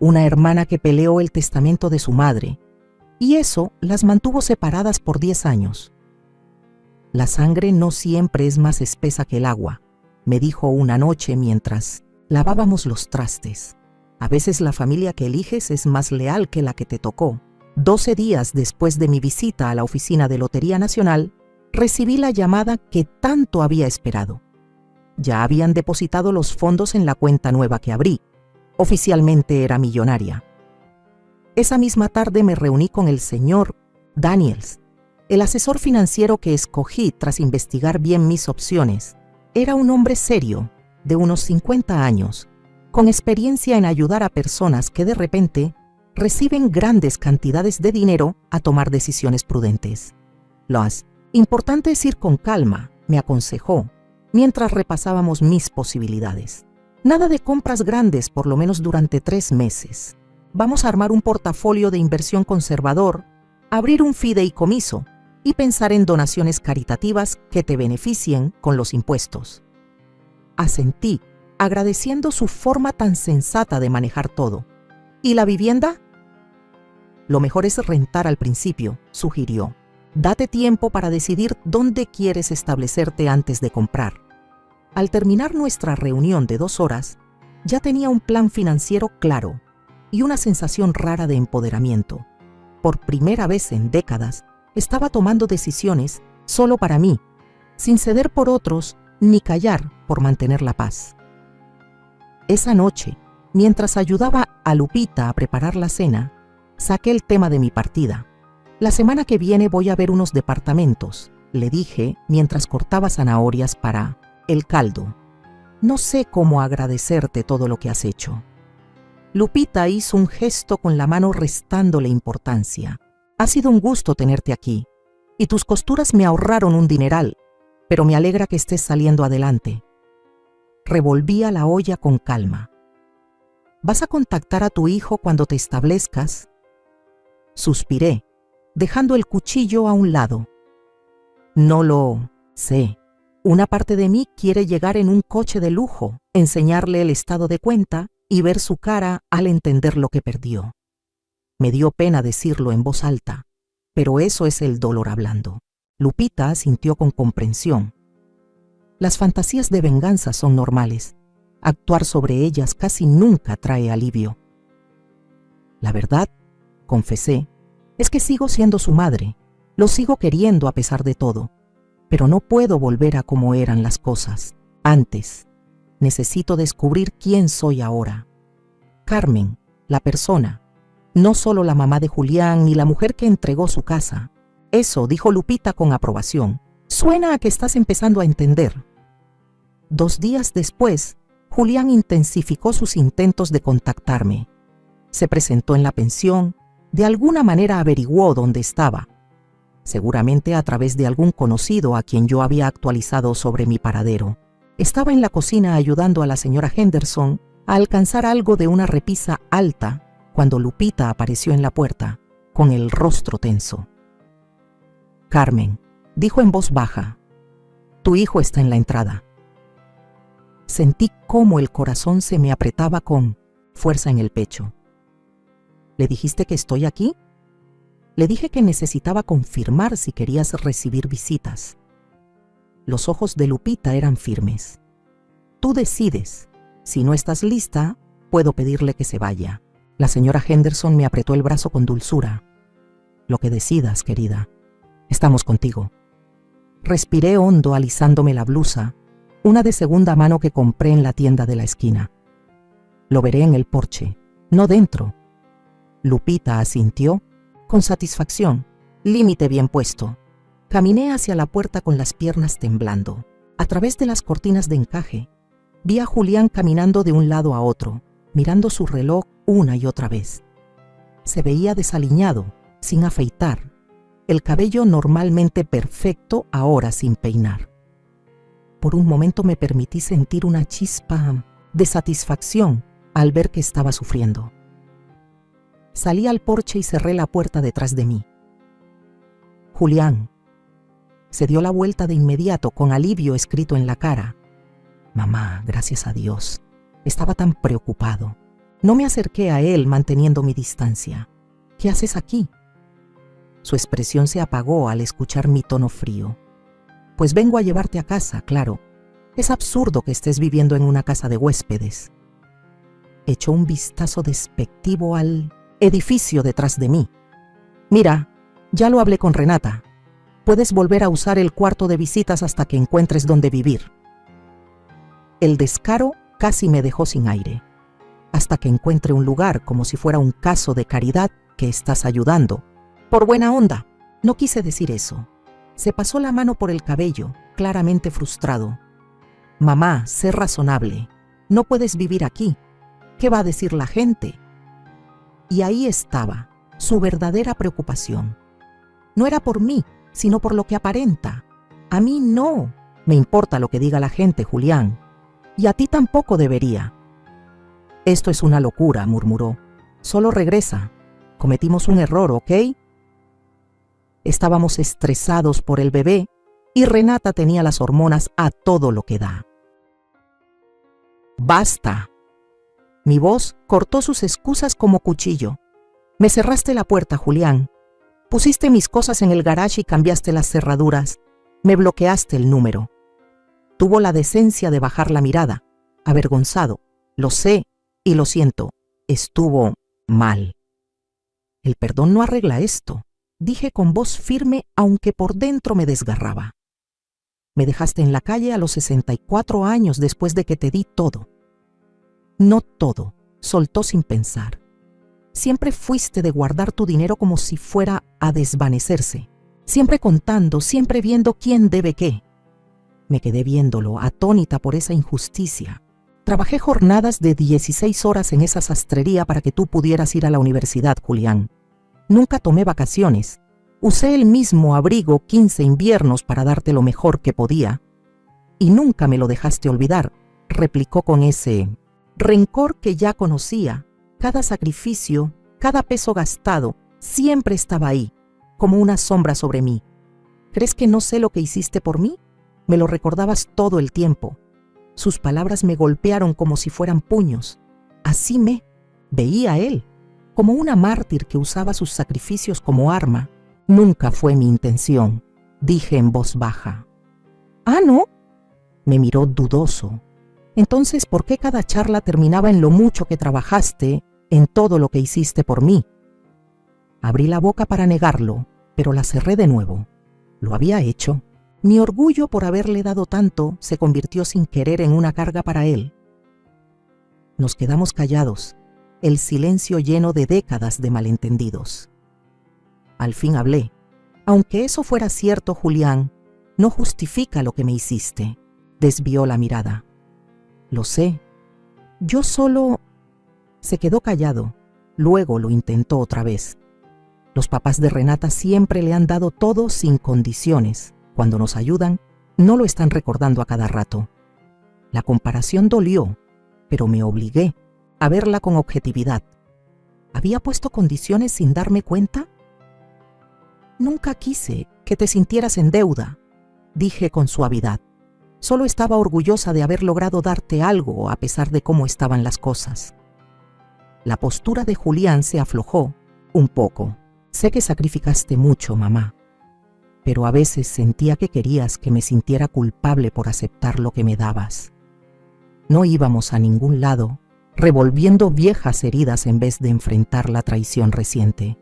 Una hermana que peleó el testamento de su madre, y eso las mantuvo separadas por 10 años. La sangre no siempre es más espesa que el agua, me dijo una noche mientras lavábamos los trastes. A veces la familia que eliges es más leal que la que te tocó. 12 días después de mi visita a la oficina de Lotería Nacional, recibí la llamada que tanto había esperado. Ya habían depositado los fondos en la cuenta nueva que abrí. Oficialmente era millonaria. Esa misma tarde me reuní con el señor Daniels, el asesor financiero que escogí tras investigar bien mis opciones. Era un hombre serio, de unos 50 años, con experiencia en ayudar a personas que de repente reciben grandes cantidades de dinero a tomar decisiones prudentes. Lo importante es ir con calma, me aconsejó, mientras repasábamos mis posibilidades. Nada de compras grandes por lo menos durante 3 meses. Vamos a armar un portafolio de inversión conservador, abrir un fideicomiso y pensar en donaciones caritativas que te beneficien con los impuestos. Asentí, agradeciendo su forma tan sensata de manejar todo. ¿Y la vivienda? Lo mejor es rentar al principio, sugirió. Date tiempo para decidir dónde quieres establecerte antes de comprar. Al terminar nuestra reunión de 2 horas, ya tenía un plan financiero claro y una sensación rara de empoderamiento. Por primera vez en décadas, estaba tomando decisiones solo para mí, sin ceder por otros ni callar por mantener la paz. Esa noche, mientras ayudaba a Lupita a preparar la cena, saqué el tema de mi partida. La semana que viene voy a ver unos departamentos, le dije mientras cortaba zanahorias para el caldo. No sé cómo agradecerte todo lo que has hecho. Lupita hizo un gesto con la mano restándole importancia. Ha sido un gusto tenerte aquí. y tus costuras me ahorraron un dineral, pero me alegra que estés saliendo adelante. Revolvía la olla con calma. ¿Vas a contactar a tu hijo cuando te establezcas? Suspiré, dejando el cuchillo a un lado. No lo sé. Una parte de mí quiere llegar en un coche de lujo, enseñarle el estado de cuenta y ver su cara al entender lo que perdió. Me dio pena decirlo en voz alta, pero eso es el dolor hablando. Lupita asintió con comprensión. Las fantasías de venganza son normales. Actuar sobre ellas casi nunca trae alivio. La verdad, confesé, es que sigo siendo su madre. Lo sigo queriendo a pesar de todo. Pero no puedo volver a como eran las cosas antes. Necesito descubrir quién soy ahora. Carmen, la persona, no solo la mamá de Julián ni la mujer que entregó su casa. Eso, dijo Lupita con aprobación. Suena a que estás empezando a entender. 2 días después, Julián intensificó sus intentos de contactarme. Se presentó en la pensión, de alguna manera averiguó dónde estaba. Seguramente a través de algún conocido a quien yo había actualizado sobre mi paradero. Estaba en la cocina ayudando a la señora Henderson a alcanzar algo de una repisa alta cuando Lupita apareció en la puerta, con el rostro tenso. Carmen, dijo en voz baja, tu hijo está en la entrada. Sentí cómo el corazón se me apretaba con fuerza en el pecho. ¿Le dijiste que estoy aquí? Le dije que necesitaba confirmar si querías recibir visitas. Los ojos de Lupita eran firmes. Tú decides. Si no estás lista, puedo pedirle que se vaya. La señora Henderson me apretó el brazo con dulzura. Lo que decidas, querida. Estamos contigo. Respiré hondo alisándome la blusa, una de segunda mano que compré en la tienda de la esquina. Lo veré en el porche, no dentro. Lupita asintió con satisfacción, límite bien puesto. Caminé hacia la puerta con las piernas temblando. A través de las cortinas de encaje, vi a Julián caminando de un lado a otro, mirando su reloj una y otra vez. Se veía desaliñado, sin afeitar, el cabello normalmente perfecto, ahora sin peinar. Por un momento me permití sentir una chispa de satisfacción al ver que estaba sufriendo. Salí al porche y cerré la puerta detrás de mí. Julián se dio la vuelta de inmediato con alivio escrito en la cara. Mamá, gracias a Dios. Estaba tan preocupado. No me acerqué a él manteniendo mi distancia. ¿Qué haces aquí? Su expresión se apagó al escuchar mi tono frío. Pues vengo a llevarte a casa, claro. Es absurdo que estés viviendo en una casa de huéspedes. Echó un vistazo despectivo al edificio detrás de mí. Mira, ya lo hablé con Renata. Puedes volver a usar el cuarto de visitas hasta que encuentres dónde vivir. El descaro casi me dejó sin aire. Hasta que encuentre un lugar, como si fuera un caso de caridad que estás ayudando. Por buena onda. No quise decir eso. Se pasó la mano por el cabello, claramente frustrado. Mamá, sé razonable. No puedes vivir aquí. ¿Qué va a decir la gente? Y ahí estaba, su verdadera preocupación. No era por mí, sino por lo que aparenta. A mí no me importa lo que diga la gente, Julián. Y a ti tampoco debería. Esto es una locura, murmuró. Solo regresa. Cometimos un error, ¿ok? Estábamos estresados por el bebé y Renata tenía las hormonas a todo lo que da. ¡Basta! Mi voz cortó sus excusas como cuchillo. Me cerraste la puerta, Julián. Pusiste mis cosas en el garage y cambiaste las cerraduras. Me bloqueaste el número. Tuvo la decencia de bajar la mirada, avergonzado. Lo sé y lo siento. Estuvo mal. El perdón no arregla esto, dije con voz firme, aunque por dentro me desgarraba. Me dejaste en la calle a los 64 años después de que te di todo. No todo, soltó sin pensar. Siempre fuiste de guardar tu dinero como si fuera a desvanecerse. Siempre contando, siempre viendo quién debe qué. Me quedé viéndolo, atónita por esa injusticia. Trabajé jornadas de 16 horas en esa sastrería para que tú pudieras ir a la universidad, Julián. Nunca tomé vacaciones. Usé el mismo abrigo 15 inviernos para darte lo mejor que podía, y nunca me lo dejaste olvidar, replicó con ese rencor que ya conocía. Cada sacrificio, cada peso gastado, siempre estaba ahí, como una sombra sobre mí. ¿Crees que no sé lo que hiciste por mí? Me lo recordabas todo el tiempo. Sus palabras me golpearon como si fueran puños. Así me veía él, como una mártir que usaba sus sacrificios como arma. Nunca fue mi intención, dije en voz baja. ¿Ah, no? Me miró dudoso. Entonces, ¿por qué cada charla terminaba en lo mucho que trabajaste, en todo lo que hiciste por mí? Abrí la boca para negarlo, pero la cerré de nuevo. Lo había hecho. Mi orgullo por haberle dado tanto se convirtió sin querer en una carga para él. Nos quedamos callados, el silencio lleno de décadas de malentendidos. Al fin hablé. Aunque eso fuera cierto, Julián, no justifica lo que me hiciste. Desvió la mirada. Lo sé. Yo solo... Se quedó callado. Luego lo intentó otra vez. Los papás de Renata siempre le han dado todo sin condiciones. Cuando nos ayudan, no lo están recordando a cada rato. La comparación dolió, pero me obligué a verla con objetividad. ¿Había puesto condiciones sin darme cuenta? Nunca quise que te sintieras en deuda, dije con suavidad. Solo estaba orgullosa de haber logrado darte algo a pesar de cómo estaban las cosas. La postura de Julián se aflojó un poco. Sé que sacrificaste mucho, mamá, pero a veces sentía que querías que me sintiera culpable por aceptar lo que me dabas. No íbamos a ningún lado, revolviendo viejas heridas en vez de enfrentar la traición reciente.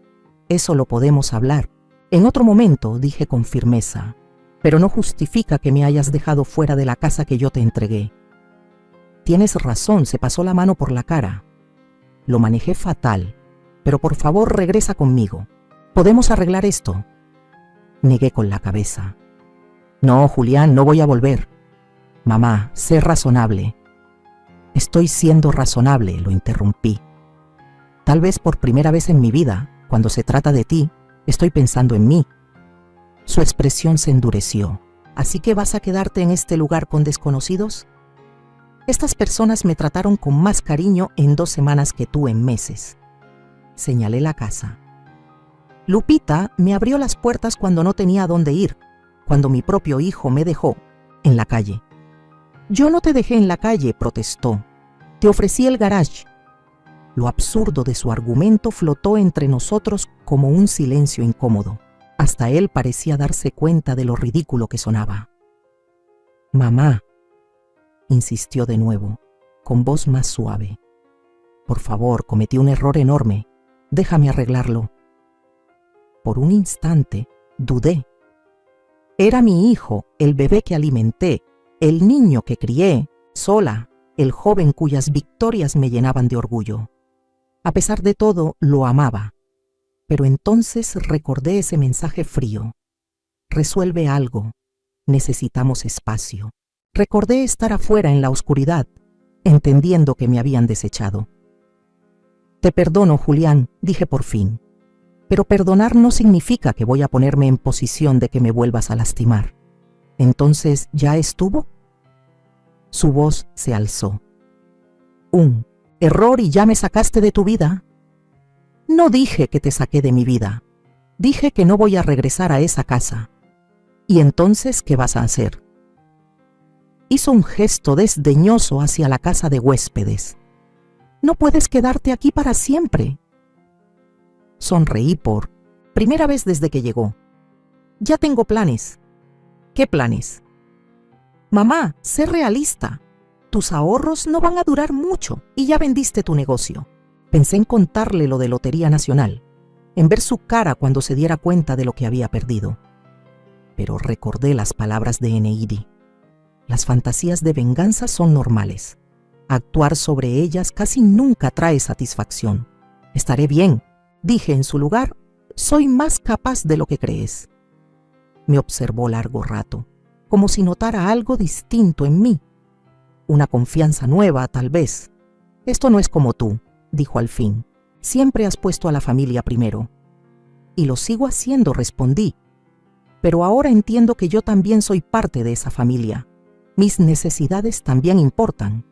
Eso lo podemos hablar. En otro momento, dije con firmeza, pero no justifica que me hayas dejado fuera de la casa que yo te entregué. Tienes razón, se pasó la mano por la cara. Lo manejé fatal, pero por favor regresa conmigo. ¿Podemos arreglar esto? Negué con la cabeza. No, Julián, no voy a volver. Mamá, sé razonable. Estoy siendo razonable, lo interrumpí. Tal vez por primera vez en mi vida, cuando se trata de ti, estoy pensando en mí. Su expresión se endureció. ¿Así que vas a quedarte en este lugar con desconocidos? Estas personas me trataron con más cariño en 2 semanas que tú en meses. Señalé la casa. Lupita me abrió las puertas cuando no tenía a dónde ir, cuando mi propio hijo me dejó en la calle. Yo no te dejé en la calle, protestó. Te ofrecí el garage. Lo absurdo de su argumento flotó entre nosotros como un silencio incómodo. Hasta él parecía darse cuenta de lo ridículo que sonaba. Mamá, insistió de nuevo, con voz más suave. Por favor, cometí un error enorme. Déjame arreglarlo. Por un instante, dudé. Era mi hijo, el bebé que alimenté, el niño que crié, sola, el joven cuyas victorias me llenaban de orgullo. A pesar de todo, lo amaba. Pero entonces recordé ese mensaje frío. Resuelve algo. Necesitamos espacio. Recordé estar afuera en la oscuridad, entendiendo que me habían desechado. Te perdono, Julián, dije por fin. Pero perdonar no significa que voy a ponerme en posición de que me vuelvas a lastimar. Entonces, ¿ya estuvo? Su voz se alzó. Un error y ya me sacaste de tu vida. No dije que te saqué de mi vida. Dije que no voy a regresar a esa casa. ¿Y entonces qué vas a hacer? Hizo un gesto desdeñoso hacia la casa de huéspedes. No puedes quedarte aquí para siempre. Sonreí por primera vez desde que llegó. Ya tengo planes. ¿Qué planes? Mamá, sé realista. Tus ahorros no van a durar mucho y ya vendiste tu negocio. Pensé en contarle lo de Lotería Nacional, en ver su cara cuando se diera cuenta de lo que había perdido. Pero recordé las palabras de Eneidi. Las fantasías de venganza son normales. Actuar sobre ellas casi nunca trae satisfacción. Estaré bien, dije en su lugar, soy más capaz de lo que crees. Me observó largo rato, como si notara algo distinto en mí. Una confianza nueva, tal vez. Esto no es como tú, dijo al fin. Siempre has puesto a la familia primero. Y lo sigo haciendo, respondí. Pero ahora entiendo que yo también soy parte de esa familia. Mis necesidades también importan.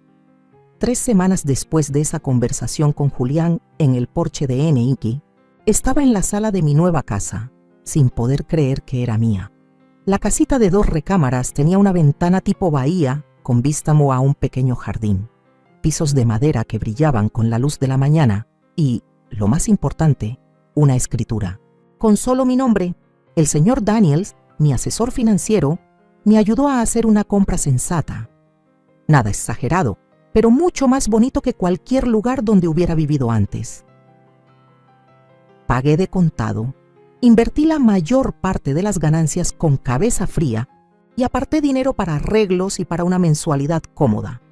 3 semanas después de esa conversación con Julián en el porche de NIC, estaba en la sala de mi nueva casa, sin poder creer que era mía. La casita de 2 recámaras tenía una ventana tipo bahía con vista a un pequeño jardín, pisos de madera que brillaban con la luz de la mañana y, lo más importante, una escritura. Con solo mi nombre, el señor Daniels, mi asesor financiero, me ayudó a hacer una compra sensata. Nada exagerado, pero mucho más bonito que cualquier lugar donde hubiera vivido antes. Pagué de contado, invertí la mayor parte de las ganancias con cabeza fría y aparté dinero para arreglos y para una mensualidad cómoda.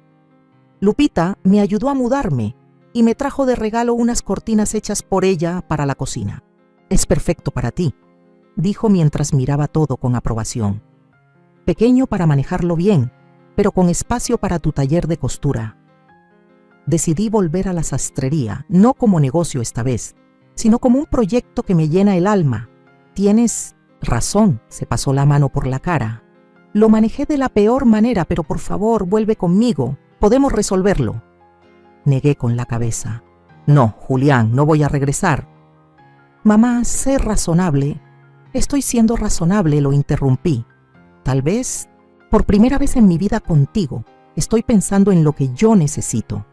Lupita me ayudó a mudarme y me trajo de regalo unas cortinas hechas por ella para la cocina. «Es perfecto para ti», dijo mientras miraba todo con aprobación. «Pequeño para manejarlo bien, pero con espacio para tu taller de costura». Decidí volver a la sastrería, no como negocio esta vez, sino como un proyecto que me llena el alma. «Tienes razón», se pasó la mano por la cara. «Lo manejé de la peor manera, pero por favor, vuelve conmigo. Podemos resolverlo». Negué con la cabeza. «No, Julián, no voy a regresar». «Mamá, sé razonable». «Estoy siendo razonable», lo interrumpí. «Tal vez, por primera vez en mi vida contigo, estoy pensando en lo que yo necesito».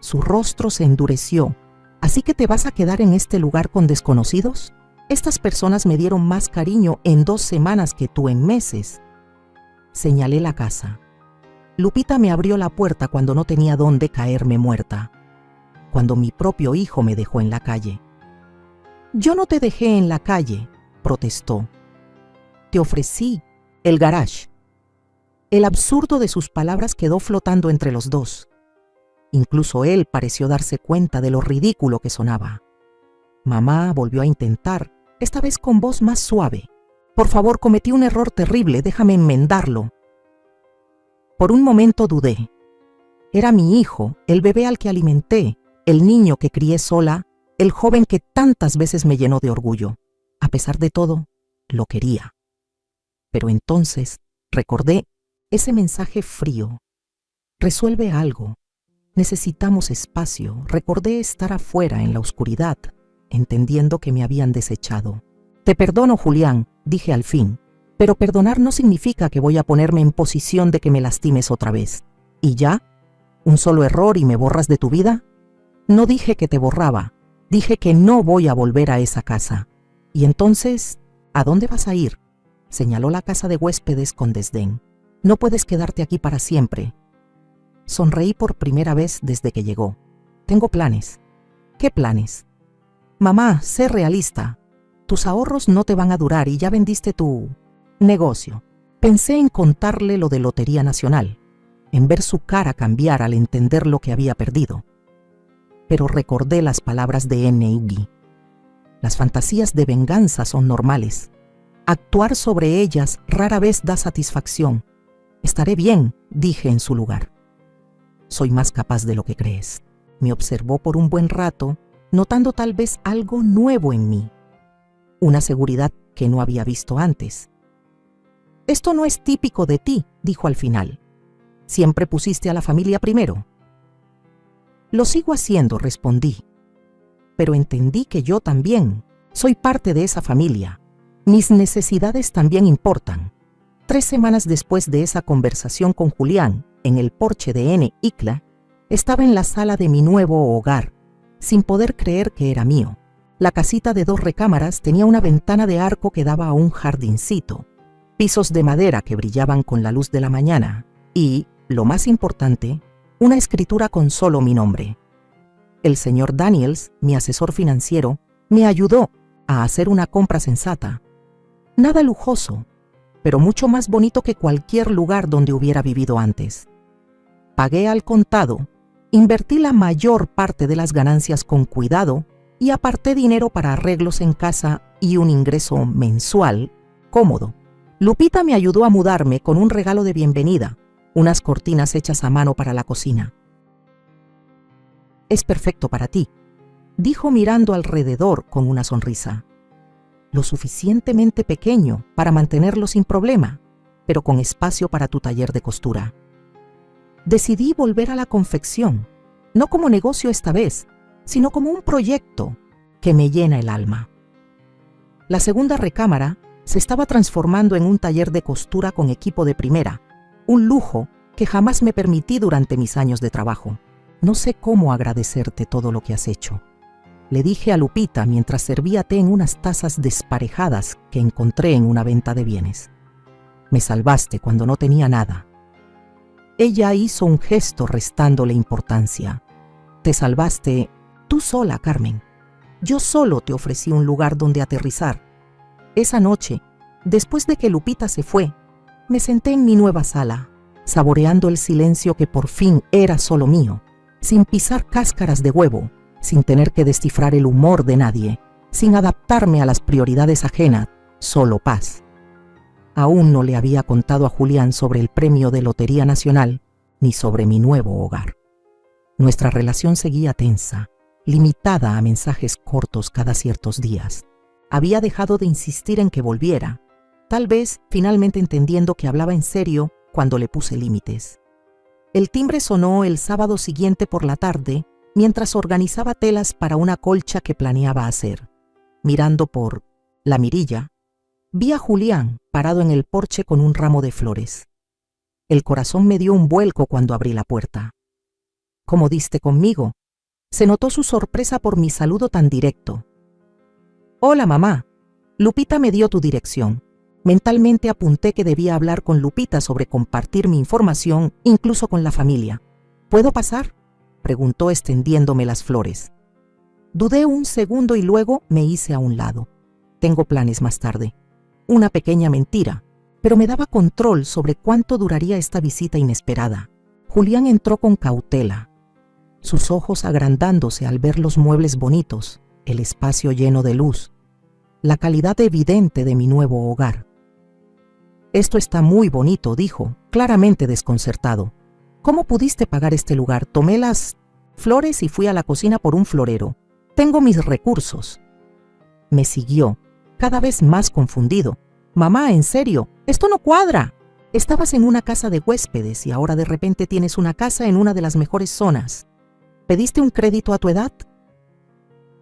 Su rostro se endureció. «¿Así que te vas a quedar en este lugar con desconocidos? Estas personas me dieron más cariño en 2 semanas que tú en meses». Señalé la casa. Lupita me abrió la puerta cuando no tenía dónde caerme muerta, cuando mi propio hijo me dejó en la calle. «Yo no te dejé en la calle», protestó. «Te ofrecí el garage». El absurdo de sus palabras quedó flotando entre los dos. Incluso él pareció darse cuenta de lo ridículo que sonaba. Mamá volvió a intentar, esta vez con voz más suave. «Por favor, cometí un error terrible, déjame enmendarlo». Por un momento dudé. Era mi hijo, el bebé al que alimenté, el niño que crié sola, el joven que tantas veces me llenó de orgullo. A pesar de todo, lo quería. Pero entonces recordé ese mensaje frío. «Resuelve algo. Necesitamos espacio». Recordé estar afuera en la oscuridad, entendiendo que me habían desechado. «Te perdono, Julián», dije al fin, «pero perdonar no significa que voy a ponerme en posición de que me lastimes otra vez». «¿Y ya? ¿Un solo error y me borras de tu vida?» «No dije que te borraba, dije que no voy a volver a esa casa». «¿Y entonces, a dónde vas a ir?», señaló la casa de huéspedes con desdén. «No puedes quedarte aquí para siempre». Sonreí por primera vez desde que llegó. «Tengo planes». «¿Qué planes?» «Mamá, sé realista. Tus ahorros no te van a durar y ya vendiste tu negocio». Pensé en contarle lo de Lotería Nacional, en ver su cara cambiar al entender lo que había perdido. Pero recordé las palabras de NIG. Las fantasías de venganza son normales. Actuar sobre ellas rara vez da satisfacción. «Estaré bien», dije en su lugar. «Soy más capaz de lo que crees». Me observó por un buen rato, notando tal vez algo nuevo en mí. Una seguridad que no había visto antes. «Esto no es típico de ti», dijo al final. «Siempre pusiste a la familia primero». «Lo sigo haciendo», respondí. «Pero entendí que yo también soy parte de esa familia. Mis necesidades también importan». 3 semanas después de esa conversación con Julián en el porche de NIC, estaba en la sala de mi nuevo hogar, sin poder creer que era mío. La casita de 2 recámaras tenía una ventana de arco que daba a un jardincito, pisos de madera que brillaban con la luz de la mañana y, lo más importante, una escritura con solo mi nombre. El señor Daniels, mi asesor financiero, me ayudó a hacer una compra sensata. Nada lujoso, pero mucho más bonito que cualquier lugar donde hubiera vivido antes. Pagué al contado, invertí la mayor parte de las ganancias con cuidado y aparté dinero para arreglos en casa y un ingreso mensual cómodo. Lupita me ayudó a mudarme con un regalo de bienvenida, unas cortinas hechas a mano para la cocina. «Es perfecto para ti», dijo mirando alrededor con una sonrisa. lo suficientemente pequeño para mantenerlo sin problema, pero con espacio para tu taller de costura. Decidí volver a la confección, no como negocio esta vez, sino como un proyecto que me llena el alma. La segunda recámara se estaba transformando en un taller de costura con equipo de primera, un lujo que jamás me permití durante mis años de trabajo. No sé cómo agradecerte todo lo que has hecho, le dije a Lupita mientras servía té en unas tazas desparejadas que encontré en una venta de bienes. Me salvaste cuando no tenía nada. Ella hizo un gesto restándole importancia. Te salvaste tú sola, Carmen. Yo solo te ofrecí un lugar donde aterrizar. Esa noche, después de que Lupita se fue, me senté en mi nueva sala, saboreando el silencio que por fin era solo mío, sin pisar cáscaras de huevo, sin tener que descifrar el humor de nadie, sin adaptarme a las prioridades ajenas, solo paz. Aún no le había contado a Julián sobre el premio de Lotería Nacional, ni sobre mi nuevo hogar. Nuestra relación seguía tensa, limitada a mensajes cortos cada ciertos días. Había dejado de insistir en que volviera, tal vez finalmente entendiendo que hablaba en serio cuando le puse límites. El timbre sonó el sábado siguiente por la tarde, mientras organizaba telas para una colcha que planeaba hacer. Mirando por la mirilla, vi a Julián parado en el porche con un ramo de flores. El corazón me dio un vuelco cuando abrí la puerta. ¿Cómo diste conmigo? Se notó su sorpresa por mi saludo tan directo. Hola, mamá. Lupita me dio tu dirección. Mentalmente apunté que debía hablar con Lupita sobre compartir mi información, incluso con la familia. ¿Puedo pasar?, preguntó extendiéndome las flores. Dudé un segundo y luego me hice a un lado. Tengo planes más tarde. Una pequeña mentira, pero me daba control sobre cuánto duraría esta visita inesperada. Julián entró con cautela, sus ojos agrandándose al ver los muebles bonitos, el espacio lleno de luz, la calidad evidente de mi nuevo hogar. Esto está muy bonito, dijo, claramente desconcertado. ¿Cómo pudiste pagar este lugar? Tomé las flores y fui a la cocina por un florero. Tengo mis recursos. Me siguió, cada vez más confundido. Mamá, en serio, esto no cuadra. Estabas en una casa de huéspedes y ahora de repente tienes una casa en una de las mejores zonas. ¿Pediste un crédito a tu edad?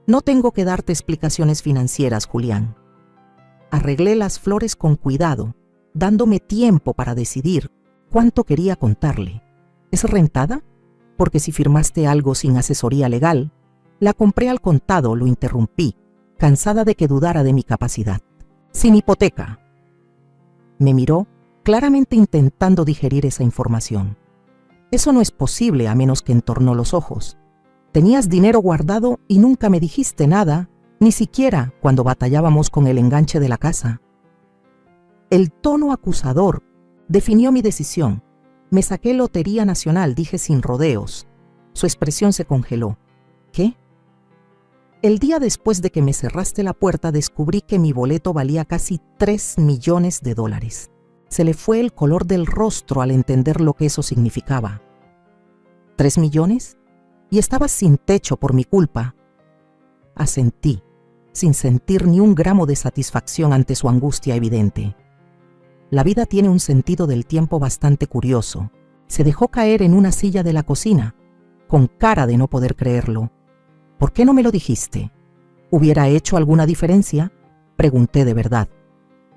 No tengo que darte explicaciones financieras, Julián. Arreglé las flores con cuidado, dándome tiempo para decidir cuánto quería contarle. ¿Es rentada? Porque si firmaste algo sin asesoría legal, la compré al contado, lo interrumpí, cansada de que dudara de mi capacidad. Sin hipoteca. Me miró, claramente intentando digerir esa información. Eso no es posible a menos que entornó los ojos. Tenías dinero guardado y nunca me dijiste nada, ni siquiera cuando batallábamos con el enganche de la casa. El tono acusador definió mi decisión. Me saqué Lotería Nacional, dije sin rodeos. Su expresión se congeló. ¿Qué? El día después de que me cerraste la puerta descubrí que mi boleto valía casi $3 millones. Se le fue el color del rostro al entender lo que eso significaba. ¿3 millones? Y estabas sin techo por mi culpa. Asentí, sin sentir ni un gramo de satisfacción ante su angustia evidente. La vida tiene un sentido del tiempo bastante curioso. Se dejó caer en una silla de la cocina, con cara de no poder creerlo. ¿Por qué no me lo dijiste? ¿Hubiera hecho alguna diferencia? Pregunté de verdad.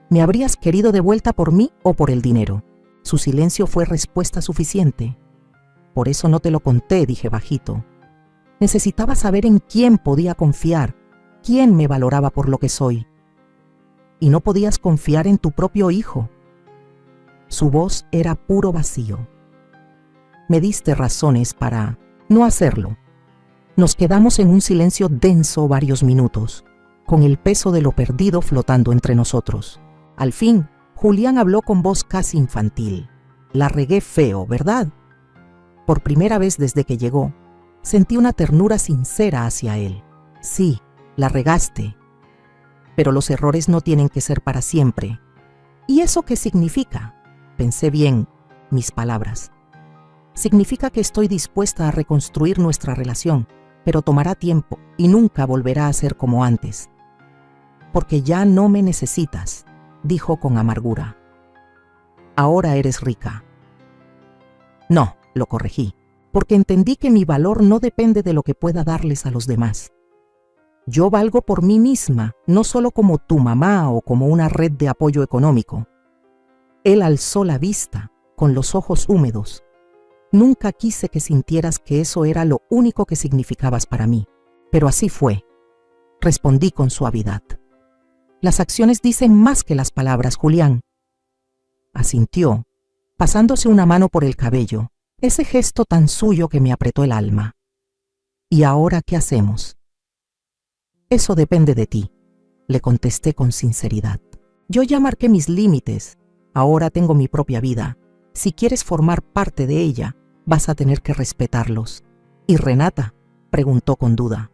¿Me habrías querido de vuelta por mí o por el dinero? Su silencio fue respuesta suficiente. Por eso no te lo conté, dije bajito. Necesitaba saber en quién podía confiar, quién me valoraba por lo que soy. Y no podías confiar en tu propio hijo. Su voz era puro vacío. Me diste razones para no hacerlo. Nos quedamos en un silencio denso varios minutos, con el peso de lo perdido flotando entre nosotros. Al fin, Julián habló con voz casi infantil. La regué feo, ¿verdad? Por primera vez desde que llegó, sentí una ternura sincera hacia él. Sí, la regaste. Pero los errores no tienen que ser para siempre. ¿Y eso qué significa? Pensé bien mis palabras. Significa que estoy dispuesta a reconstruir nuestra relación, pero tomará tiempo y nunca volverá a ser como antes. Porque ya no me necesitas, dijo con amargura. Ahora eres rica. No, lo corregí, porque entendí que mi valor no depende de lo que pueda darles a los demás. Yo valgo por mí misma, no solo como tu mamá o como una red de apoyo económico. Él alzó la vista, con los ojos húmedos. Nunca quise que sintieras que eso era lo único que significabas para mí, pero así fue. Respondí con suavidad. Las acciones dicen más que las palabras, Julián. Asintió, pasándose una mano por el cabello, ese gesto tan suyo que me apretó el alma. ¿Y ahora qué hacemos? Eso depende de ti, le contesté con sinceridad. Yo ya marqué mis límites, ahora tengo mi propia vida. Si quieres formar parte de ella, vas a tener que respetarlos. ¿Y Renata?, preguntó con duda.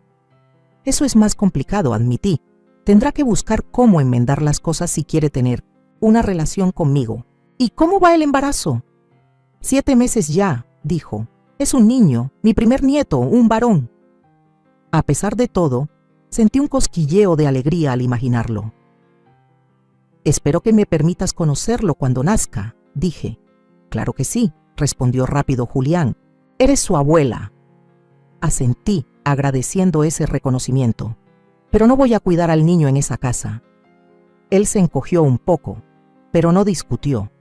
Eso es más complicado, admití. Tendrá que buscar cómo enmendar las cosas si quiere tener una relación conmigo. ¿Y cómo va el embarazo? 7 meses ya, dijo. Es un niño, mi primer nieto, un varón. A pesar de todo, sentí un cosquilleo de alegría al imaginarlo. Espero que me permitas conocerlo cuando nazca, dije. Claro que sí, respondió rápido Julián. Eres su abuela. Asentí, agradeciendo ese reconocimiento. Pero no voy a cuidar al niño en esa casa. Él se encogió un poco, pero no discutió.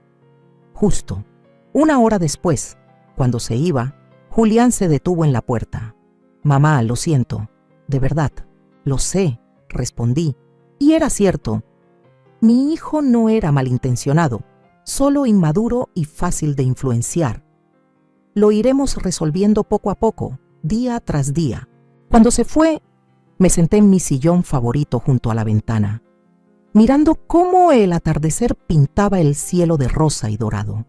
Justo, 1 hora después, cuando se iba, Julián se detuvo en la puerta. Mamá, lo siento, de verdad, lo sé, respondí. Y era cierto. Mi hijo no era malintencionado, solo inmaduro y fácil de influenciar. Lo iremos resolviendo poco a poco, día tras día. Cuando se fue, me senté en mi sillón favorito junto a la ventana, mirando cómo el atardecer pintaba el cielo de rosa y dorado.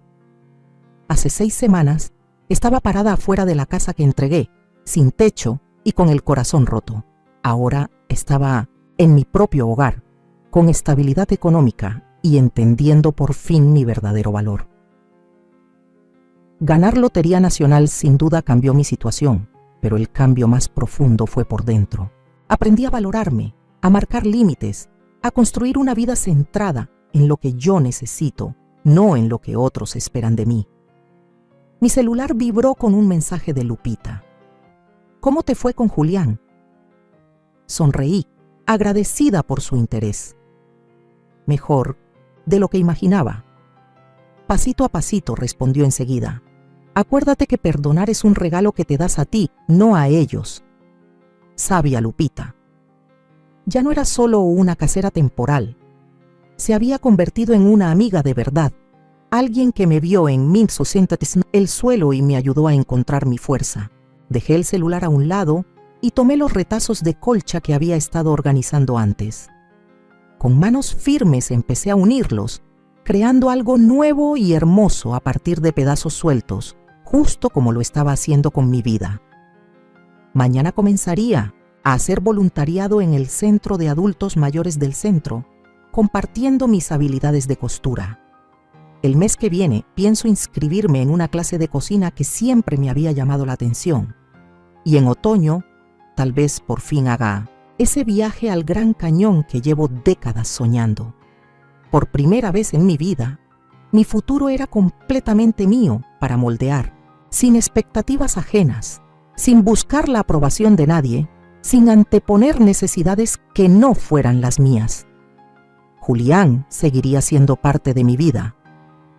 Hace 6 semanas estaba parada afuera de la casa que entregué, sin techo y con el corazón roto. Ahora estaba en mi propio hogar, con estabilidad económica y entendiendo por fin mi verdadero valor. Ganar Lotería Nacional sin duda cambió mi situación, pero el cambio más profundo fue por dentro. Aprendí a valorarme, a marcar límites, a construir una vida centrada en lo que yo necesito, no en lo que otros esperan de mí. Mi celular vibró con un mensaje de Lupita. ¿Cómo te fue con Julián? Sonreí, agradecida por su interés. Mejor de lo que imaginaba. Pasito a pasito, respondió enseguida. Acuérdate que perdonar es un regalo que te das a ti, no a ellos. Sabia Lupita. Ya no era solo una casera temporal. Se había convertido en una amiga de verdad, alguien que me vio en 1960 el suelo y me ayudó a encontrar mi fuerza. Dejé el celular a un lado y tomé los retazos de colcha que había estado organizando antes. Con manos firmes empecé a unirlos, creando algo nuevo y hermoso a partir de pedazos sueltos, justo como lo estaba haciendo con mi vida. Mañana comenzaría a hacer voluntariado en el Centro de Adultos Mayores del centro, compartiendo mis habilidades de costura. El mes que viene pienso inscribirme en una clase de cocina que siempre me había llamado la atención. Y en otoño, tal vez por fin haga ese viaje al Gran Cañón que llevo décadas soñando. Por primera vez en mi vida, mi futuro era completamente mío para moldear, sin expectativas ajenas, sin buscar la aprobación de nadie, sin anteponer necesidades que no fueran las mías. Julián seguiría siendo parte de mi vida.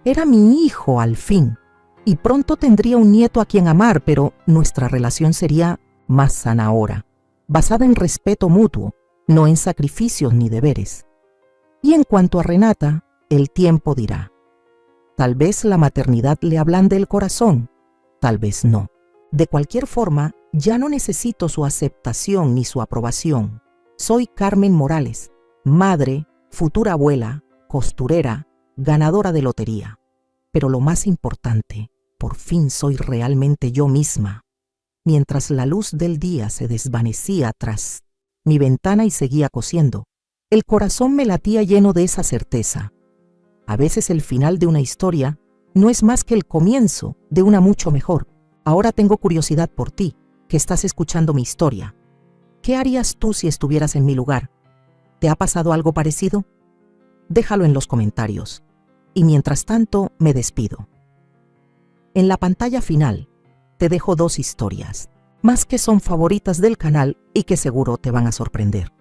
Era mi hijo al fin, y pronto tendría un nieto a quien amar, pero nuestra relación sería más sana ahora, basada en respeto mutuo, no en sacrificios ni deberes. Y en cuanto a Renata, el tiempo dirá. Tal vez la maternidad le ablande el corazón, tal vez no. De cualquier forma, ya no necesito su aceptación ni su aprobación. Soy Carmen Morales, madre, futura abuela, costurera, ganadora de lotería. Pero lo más importante, por fin soy realmente yo misma. Mientras la luz del día se desvanecía tras mi ventana y seguía cosiendo, el corazón me latía lleno de esa certeza. A veces el final de una historia no es más que el comienzo de una mucho mejor. Ahora tengo curiosidad por ti, que estás escuchando mi historia. ¿Qué harías tú si estuvieras en mi lugar? ¿Te ha pasado algo parecido? Déjalo en los comentarios. Y mientras tanto, me despido. En la pantalla final, te dejo 2 historias, más que son favoritas del canal y que seguro te van a sorprender.